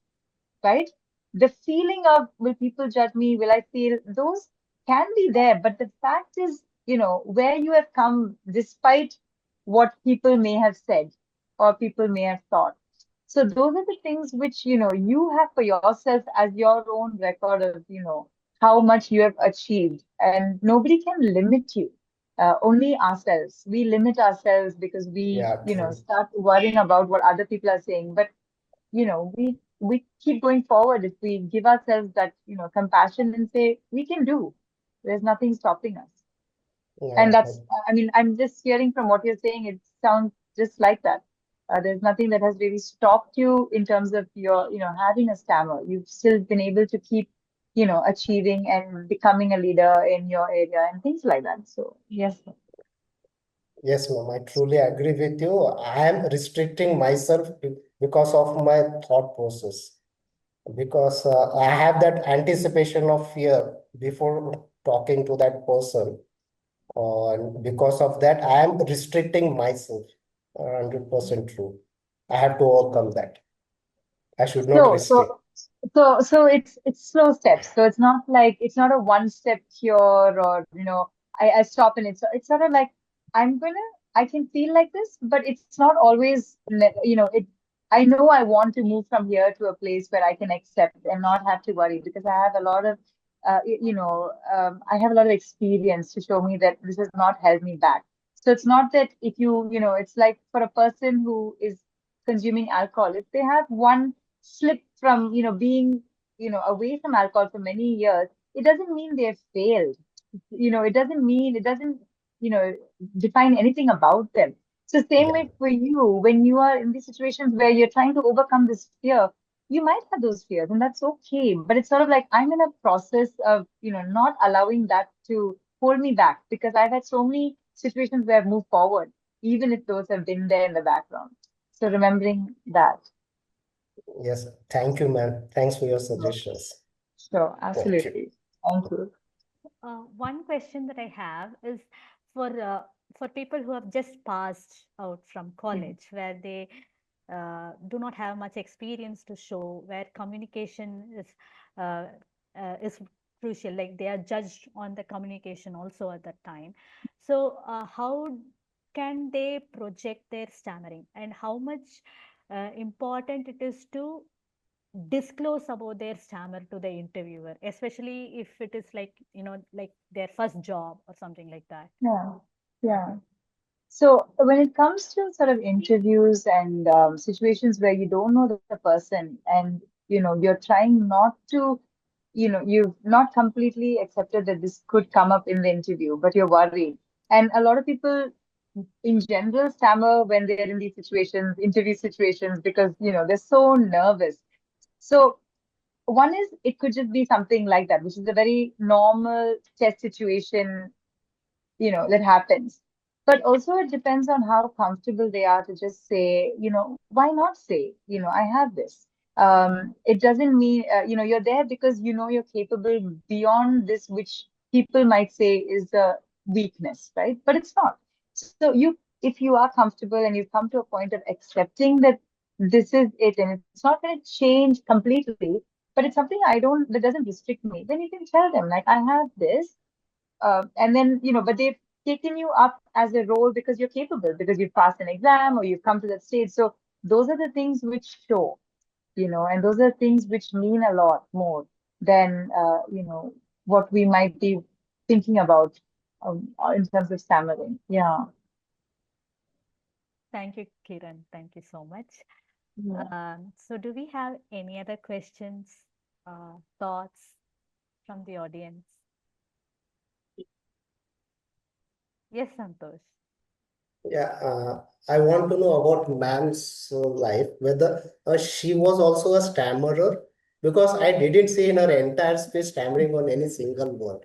right? The feeling of will people judge me? Will I feel those can be there, but the fact is, where you have come despite what people may have said or people may have thought. So those are the things which, you have for yourself as your own record of, how much you have achieved. And nobody can limit you. Only ourselves. We limit ourselves because we, Yeah, true. start worrying about what other people are saying. But we keep going forward if we give ourselves that compassion and say we can do. There's nothing stopping us. And Yeah, that's, I mean, I'm just hearing from what you're saying, it sounds just like that. There's nothing that has really stopped you in terms of your having a stammer. You've still been able to keep achieving and becoming a leader in your area and things like that. So yes. yes, ma'am. I truly agree with you. I am restricting myself because of my thought process. Because I have that anticipation of fear before talking to that person. And because of that, I am restricting myself. 100% true. I have to overcome that. I should not So, restrict. so it's slow steps. So it's not a one step cure or I stop and it's sort of like I'm gonna I can feel like this, but it's not always it. I know I want to move from here to a place where I can accept and not have to worry because I have a lot of I have a lot of experience to show me that this has not held me back. So it's not that if it's like for a person who is consuming alcohol, if they have one slip from being away from alcohol for many years, it doesn't mean they've failed. It doesn't you know define anything about them. So same Yeah. way for you, when you are in these situations where you're trying to overcome this fear, you might have those fears and that's okay, but it's sort of like I'm in a process of not allowing that to hold me back because I've had so many situations where I've moved forward even if those have been there in the background. So remembering that. Yes. Thank you, ma'am. Thanks for your suggestions. Sure, Thank you. absolutely. Thank you. One question that I have is for uh, for people who have just passed out from Mhm. college, where they do not have much experience to show, where communication uh, is crucial. Like they are judged on the communication also at that time. So how can they project their stammering, and how much important it is to disclose about their stammer to the interviewer, especially if it is like like their first job or something like that. Yeah, yeah. So when it comes to sort of interviews and situations where you don't know the person and you're trying not to, you've not completely accepted that this could come up in the interview, but you're worried. And a lot of people in general stammer when they're in these situations, interview situations, because they're so nervous. So one is it could just be something like that, which is a very normal test situation that happens. But also it depends on how comfortable they are to just say, why not say, I have this. It doesn't mean, you're there because you're capable beyond this, which people might say is a weakness, right? But it's not. So if you are comfortable and you've come to a point of accepting that this is it and it's not going to change completely, but it's something that doesn't restrict me, then you can tell them, like, I have this and then but they've taken you up as a role because you're capable, because you've passed an exam or you've come to that stage. So those are the things which show, and those are things which mean a lot more than what we might be thinking about in terms of stammering. Yeah. Thank you, Kiran. Thank you so much. Yeah. So do we have any other questions, thoughts from the audience? Yes, Santosh. Yeah, I want to know about man's life, whether she was also a stammerer, because I didn't see in her entire speech stammering on any single word.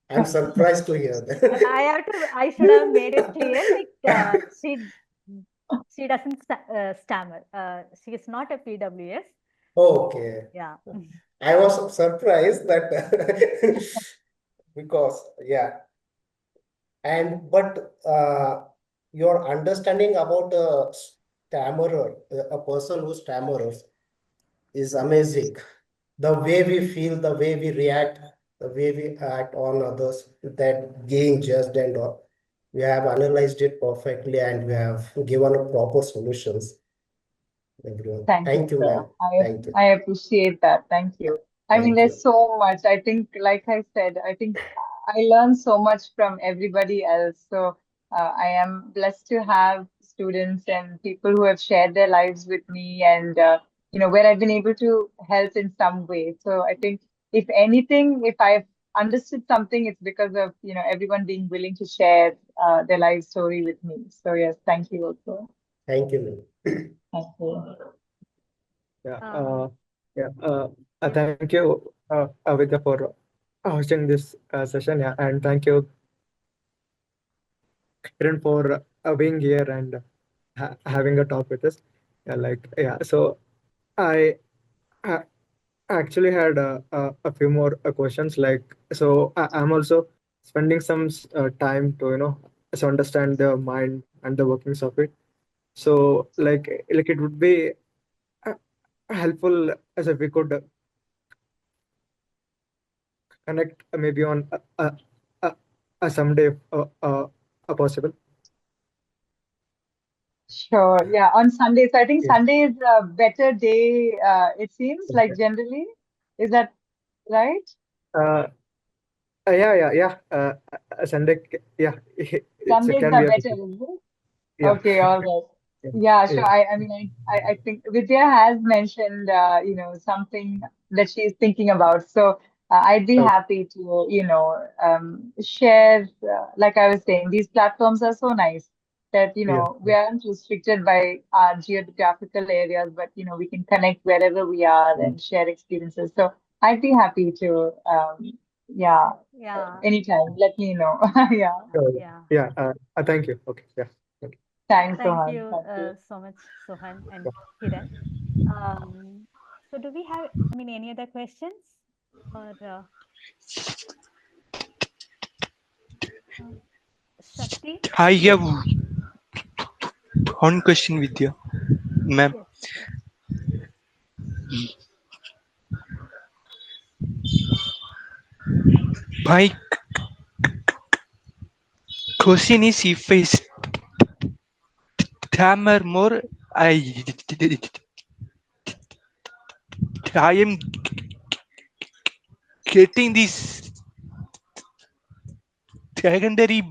I'm surprised to hear I should have made it clear, like that. she doesn't stammer. She is not a PWS. Okay. Yeah. I was surprised that because, yeah, and but your understanding about a stammerer, a person who stammers, is amazing. The way we feel, the way we react, the way we act on others, that being judged and all. We have analyzed it perfectly and we have given a proper solutions, everyone. Thank you, Thank you, sir. ma'am. Thank you. I appreciate that. Thank you. I mean, Thank you. there's so much. I think, like I said, I think I learned so much from everybody else. So I am blessed to have students and people who have shared their lives with me, and where I've been able to help in some way. So I think, if anything, if I've understood something, it's because of everyone being willing to share their life story with me. So yes, thank you also. Thank you, ma'am. Thank you. Yeah. Um, Yeah. yes. Thank you, Vidya, for hosting this session. Yeah, and thank you, Kiran, for being here and having a talk with us. Yeah, so I uh, actually had a few more questions. I'm also spending some time to so understand the mind and the workings of it. So, it would be uh, helpful as if we could connect maybe on a someday possible. Sure. Yeah. On Sunday. So I think Yeah. Sunday is a better day, it seems like Okay. generally. Is that right? Uh, yeah. Sunday, yeah, it Sundays can are be a better, better. is it? Yeah. Okay, all right. Yeah. Yeah, sure. Yeah. I mean, I think Vidya has mentioned, something that she's thinking about. So I'd be Okay. happy to, share, like I was saying, these platforms are so nice that, Yeah. we aren't restricted by our geographical areas, but, we can connect wherever we are Mm. and share experiences. So I'd be happy to, yeah, Yeah. anytime, let me know. Yeah. Sure, yeah. Yeah. Yeah. Thank you. Okay. Yeah. Okay. Thanks, Thank Sohan. you Thank you. so much, Sohan and Kiran. So do we have, any other questions or uh, Shakti? I have one question with you, ma'am. Yes, yes. My question is if I stammer more, I am getting this secondary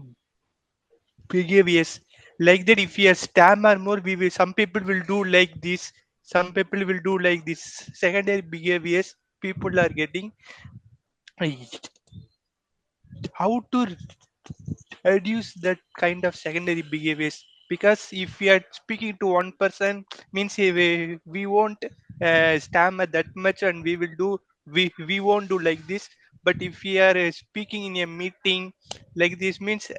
behaviors like that. If we are stammer more, we will, some people will do like this, some people will do like this. Secondary behaviors people are getting. How to reduce that kind of secondary behaviors? Because if we are speaking to one person, means we won't stammer that much, and we won't do like this. But if we are speaking in a meeting like this, means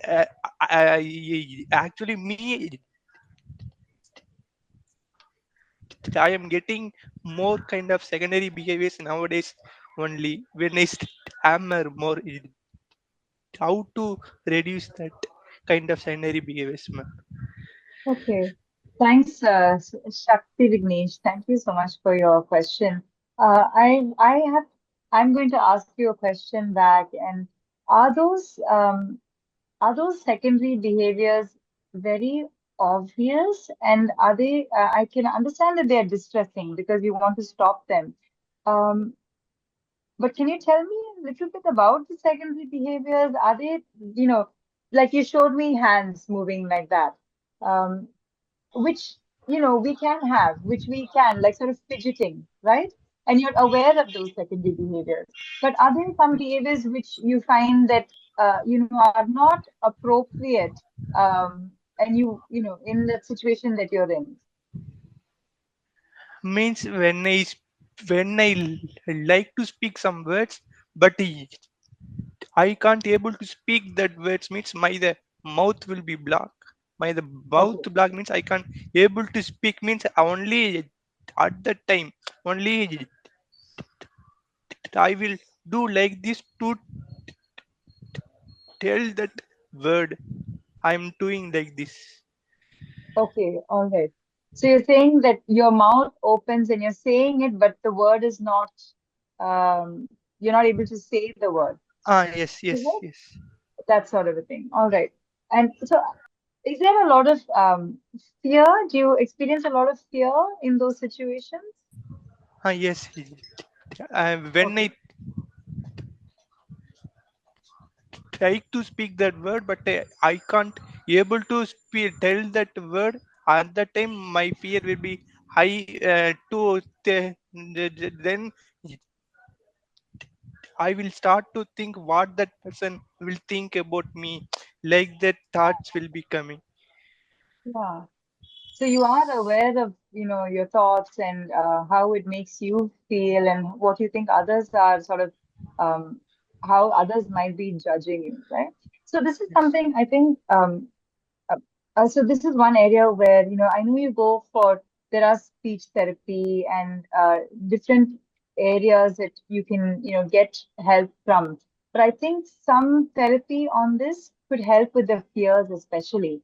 actually me, I am getting more kind of secondary behaviors nowadays only when I stammer more. How to reduce that kind of secondary behaviors, ma'am? Okay. Thanks, Shakti Vignesh. Thank you so much for your question. I'm going to ask you a question back. And are those, are those secondary behaviors very obvious? And are they, I can understand that they are distressing because you want to stop them. Um, but can you tell me a little bit about the secondary behaviors? Are they, you know, like you showed me hands moving like that. Um, which we can have, which we can like sort of fidgeting, right? And you're aware of those secondary behaviors. But are there some behaviors which you find that are not appropriate, and in the situation that you're in? Means when I like to speak some words, but I can't able to speak that words, means my the mouth will be blocked. My the mouth Okay. block means I can't able to speak, means only at that time only I will do like this to tell that word. I'm doing like this. Okay, all right. So you're saying that your mouth opens and you're saying it, but the word is not, you're not able to say the word. Ah, yes, Is yes, it? yes. That sort of a thing. All right. And so, is there a lot of fear? Do you experience a lot of fear in those situations? Ah, yes. When Okay. I try to speak that word, but I can't able to tell that word. At that time, my fear will be high. Then I will start to think what that person will think about me. Like that thoughts will be coming. Yeah. So you are aware of, your thoughts and how it makes you feel and what you think others are sort of, um, how others might be judging you, right? So this is Yes. something I think, so this is one area where, I know you go for, there are speech therapy and different areas that you can, get help from. But I think some therapy on this could help with the fears, especially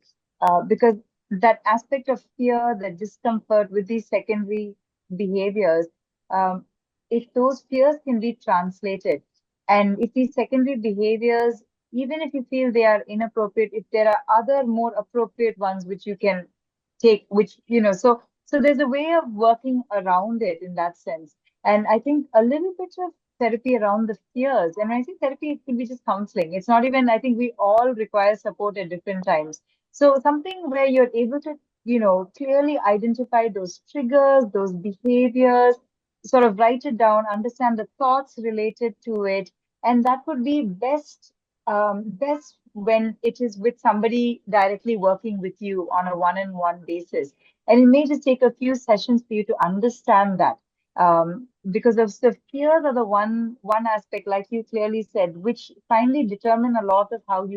because that aspect of fear, the discomfort with these secondary behaviors, um, if those fears can be translated, and if these secondary behaviors, even if you feel they are inappropriate, if there are other more appropriate ones which you can take, which, so there's a way of working around it in that sense. And I think a little bit of therapy around the fears. And when I think therapy, it could be just counseling. It's not even, I think we all require support at different times. So something where you're able to, clearly identify those triggers, those behaviors, sort of write it down, understand the thoughts related to it. And that would be best when it is with somebody directly working with you on a one-on-one basis. And it may just take a few sessions for you to understand that. Because of the fears are the one aspect, like you clearly said, which finally determine a lot of how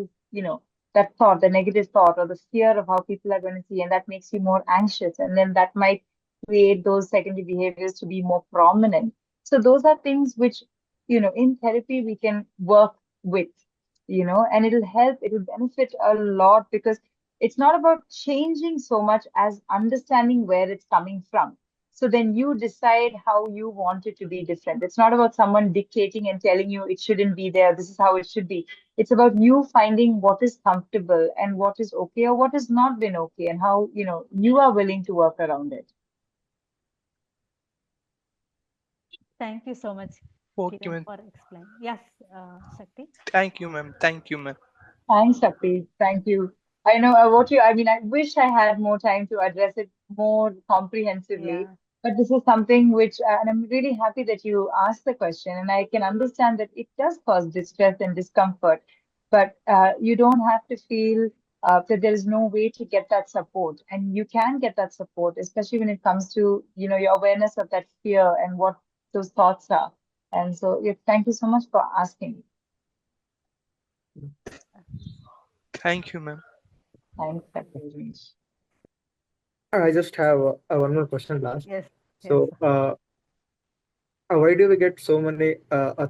that thought, the negative thought or the fear of how people are going to see, and that makes you more anxious. And then that might create those secondary behaviors to be more prominent. So those are things which, in therapy we can work with, and it'll benefit a lot because it's not about changing so much as understanding where it's coming from. So then you decide how you want it to be different. It's not about someone dictating and telling you it shouldn't be there. This is how it should be. It's about you finding what is comfortable and what is okay or what has not been okay and how, you are willing to work around it. Thank you so much, Okay, Kiran, ma'am. for explaining. Yes, Shakti. Thank you, ma'am. Thank you, ma'am. Thanks, Shakti. Thank you. I know I mean, I wish I had more time to address it more comprehensively, Yeah. but this is something which, and I'm really happy that you asked the question, and I can understand that it does cause distress and discomfort, but you don't have to feel that there is no way to get that support, and you can get that support, especially when it comes to, your awareness of that fear and what those thoughts are. And so, yeah, thank you so much for asking. Thank you, ma'am. Thanks, Shakti. I just have one more question last. Yes. Yes. So, why do we get so many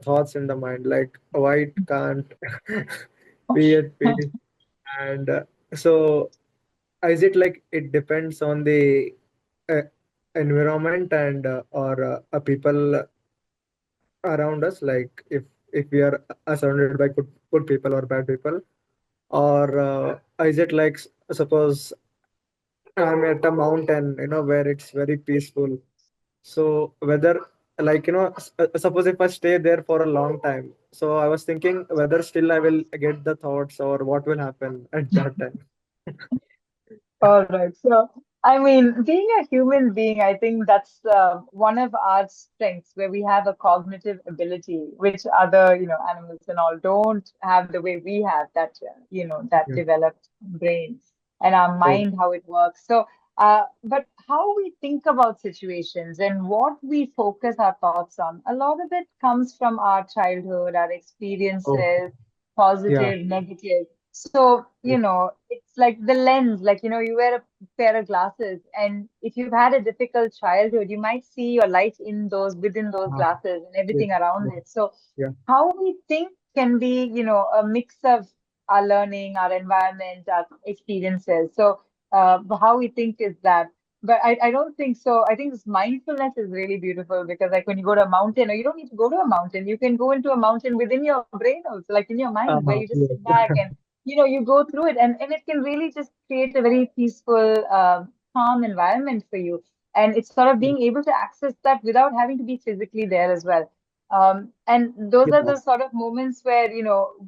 thoughts in the mind? Like, why it can't be at peace? And so, is it like it depends on the uh, environment and or people around us? Like, if we are surrounded by good people or bad people, or is it like suppose I'm at a mountain, where it's very peaceful. So whether like suppose if I stay there for a long time, so I was thinking whether still I will get the thoughts or what will happen at that time. All right. So I mean, being a human being, I think that's one of our strengths where we have a cognitive ability, which other, animals and all don't have the way we have that, that Yeah. developed brain and our Oh, mind, how it works. So, but how we think about situations and what we focus our thoughts on, a lot of it comes from our childhood, our oh, experiences, yeah. positive, negative. So, Yeah. it's like the lens, like, you wear a pair of glasses, and if you've had a difficult childhood, you might see your life in those within those Ah, glasses and yes, everything around yes, it. So yeah. how we think can be, a mix of our learning, our environment, our experiences. So how we think is that. But I don't think so. I think this mindfulness is really beautiful because like when you go to a mountain, or you don't need to go to a mountain, you can go into a mountain within your brain also, like in your mind, where you just Yes. sit back and you go through it, and it can really just create a very peaceful, calm environment for you. And it's sort of being able to access that without having to be physically there as well. And those are Yeah. the sort of moments where,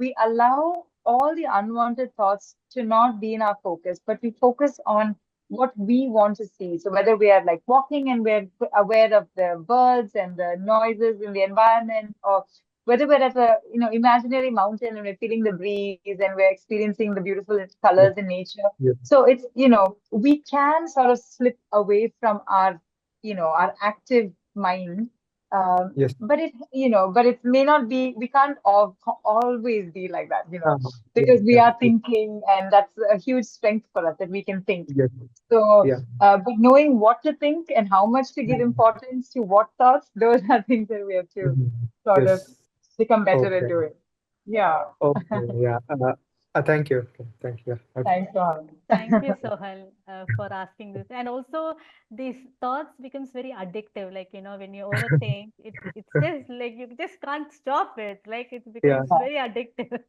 we allow all the unwanted thoughts to not be in our focus, but we focus on what we want to see. So whether we are like walking and we're aware of the birds and the noises in the environment, or whether we're at a imaginary mountain and we're feeling the breeze and we're experiencing the beautiful Yes. colors in nature. Yes. So it's we can sort of slip away from our our active mind, Yes. but it may not be, we can't always be like that, Yeah. because we Yeah. are Yes. thinking, and that's a huge strength for us that we can think. Yes. So, Yeah. but knowing what to think and how much to give Mhm. importance to what thoughts, those are things that we have to Mhm. sort of Yes. become better at Okay. doing. Yeah. Okay. Yeah. Thank you. Thank you. Okay. Thanks, Ron. Thank you, Sohal, for asking this. And also, these thoughts becomes very addictive. Like, when you overthink, it's just like you just can't stop it. Like, it Yeah. becomes very addictive.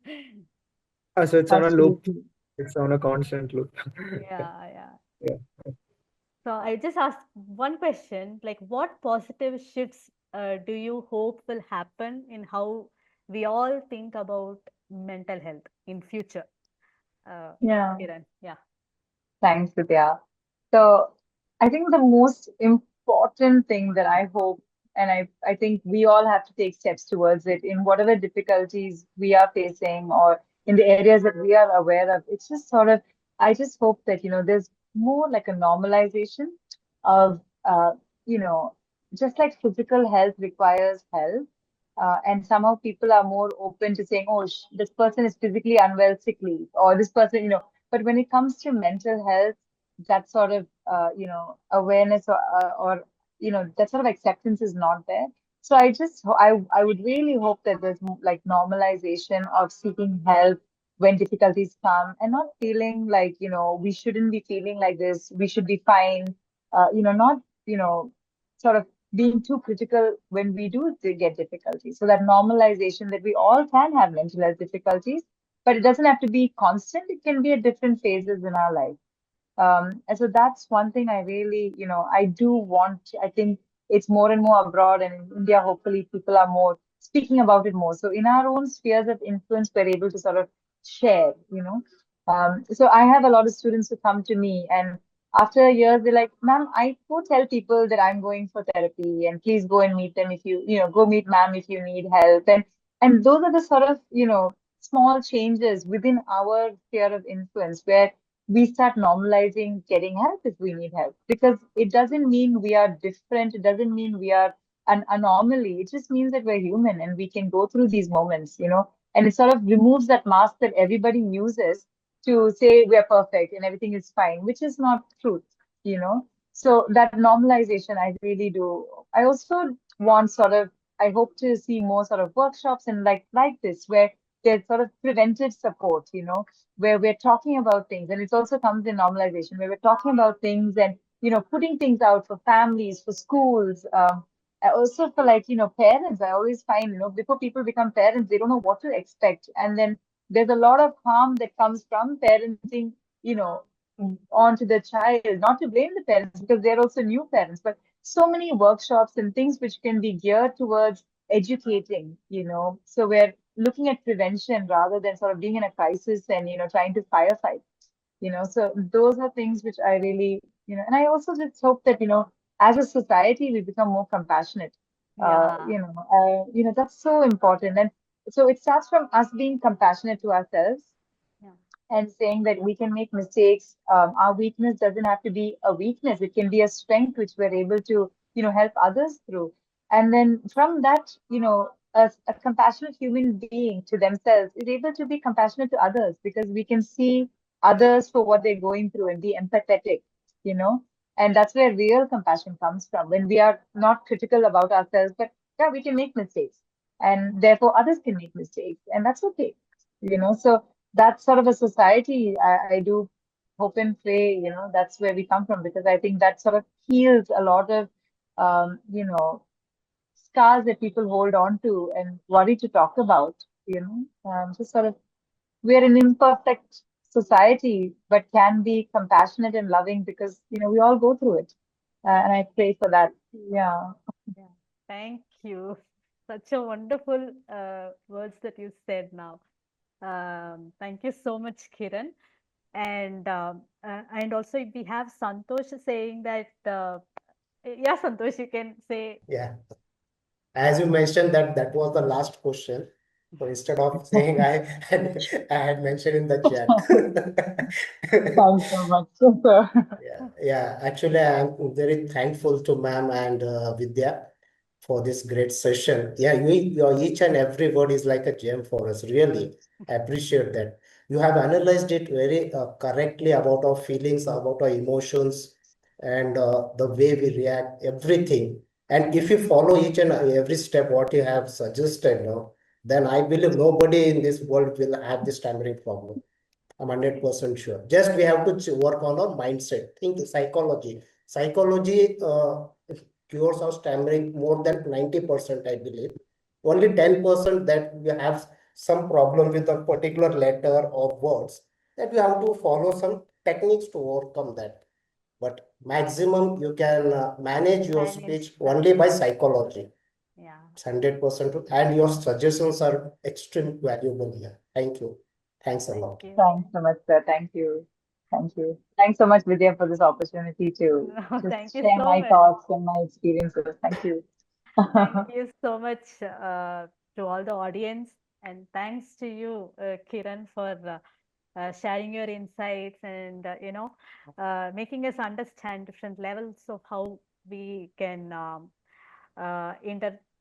So it's on a loop. Absolutely. It's on a constant loop. Yeah. Yeah, yeah. Yeah. So I just asked one question, like, what positive shifts do you hope will happen in how we all think about mental health in future? Uh, Yeah. Kiran, yeah. Thanks, Vidya. So I think the most important thing that I hope, and I think we all have to take steps towards it in whatever difficulties we are facing or in the areas that we are aware of. It's just sort of, I just hope that, there's more like a normalization of, just like physical health requires health. And somehow people are more open to saying, oh, this person is physically unwell, sick leave, or this person, but when it comes to mental health, that sort of awareness or that sort of acceptance is not there. So I would really hope that there's like normalization of seeking help when difficulties come, and not feeling like we shouldn't be feeling like this, we should be fine, not sort of being too critical when we do get difficulties. So that normalization that we all can have mental health difficulties, but it doesn't have to be constant. It can be at different phases in our life. And so that's one thing I really, I do want. I think it's more and more abroad, and in India, hopefully, people are more speaking about it more. So in our own spheres of influence, we're able to sort of share, So I have a lot of students who come to me, and after years, they're like, "Ma'am, I go tell people that I'm going for therapy, and please go and meet them if go meet ma'am if you need help." And those are the sort of, small changes within our sphere of influence where we start normalizing getting help if we need help, because it doesn't mean we are different, it doesn't mean we are an anomaly, it just means that we're human and we can go through these moments, and it sort of removes that mask that everybody uses to say we're perfect and everything is fine, which is not truth, so that normalization I really do. I also want sort of, I hope to see more sort of workshops and like this where there's sort of preventive support, where we're talking about things, and it also comes in normalization where we're talking about things and putting things out for families, for schools, also for like parents. I always find before people become parents, they don't know what to expect, and then there's a lot of harm that comes from parenting, you know onto the child. Not to blame the parents because they're also new parents, but so many workshops and things which can be geared towards educating, so we're looking at prevention rather than sort of being in a crisis and trying to firefight, so those are things which I really And I also just hope that, as a society, we become more compassionate. Yeah. That's so important. And so it starts from us being compassionate to ourselves Yeah. and saying that we can make mistakes. Our weakness doesn't have to be a weakness. It can be a strength which we're able to, help others through. And then from that, a compassionate human being to themselves is able to be compassionate to others because we can see others for what they're going through and be empathetic, you know. And that's where real compassion comes from when we are not critical about ourselves, but yeah, we can make mistakes and therefore others can make mistakes, and that's okay, So that's sort of a society I do hope and pray, that's where we come from, because I think that sort of heals a lot of, scars that people hold on to and worry to talk about, just sort of, we're an imperfect society, but can be compassionate and loving because, we all go through it. And I pray for that. Yeah. Yeah. Thank you. Such a wonderful words that you said now. Thank you so much, Kiran. And also we have Santosh saying that yeah, Santosh, you can say. Yeah. As you mentioned that was the last question. So instead of saying I had mentioned in the chat. Thanks so much. Super. Yeah. Actually, I'm very thankful to ma'am and Vidya for this great session. Yeah, your each and every word is like a gem for us. Really, I appreciate that. You have analyzed it very correctly about our feelings, about our emotions, and the way we react, everything. And if you follow each and every step what you have suggested, no, then I believe nobody in this world will have this stammering problem. I'm 100% sure. Just we have to work on our mindset. Think psychology. Psychology cures our stammering more than 90%, I believe. Only 10% that we have some problem with a particular letter or words that we have to follow some techniques to overcome that. But maximum you can manage your Manage speech that. only by psychology. Yeah. It's 100% true. And your suggestions are extremely valuable here. Thank you. Thanks a Thank lot. you. Thanks so much, sir. Thank you. Thank you. Thanks so much, Vidya, for this opportunity to Thank just you share so my much. thoughts and my experiences. Thank you. Thank you so much to all the audience. And thanks to you, Kiran, for sharing your insights and, making us understand different levels of how we can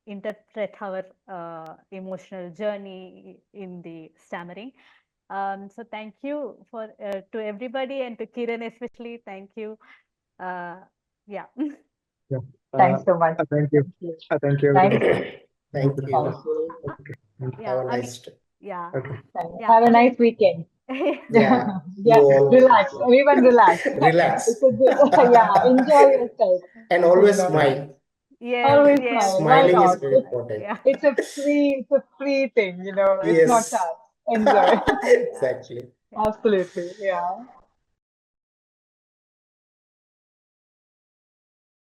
interpret our emotional journey in the stammering. So thank you for to everybody, and to Kiran especially. Thank you. Yeah. Yeah. Thanks so much. Thank you. Thank you. Thank you, Thank everyone. you. Thank Thank Thank you. you. Okay. Thank you. Yeah. Have a I mean, nice day. yeah. Okay. Yeah. Have a I mean, nice weekend. Yeah, Yeah, you all relax. Everyone relax. relax It's a good, yeah, enjoy yourself. and You always know, smile. yes, always yes. smile. Why Smiling is not? very important. Yeah. It's a free thing, It's not Yes, charged. Enjoy. Yeah. exactly. Yeah. Absolutely. Yeah.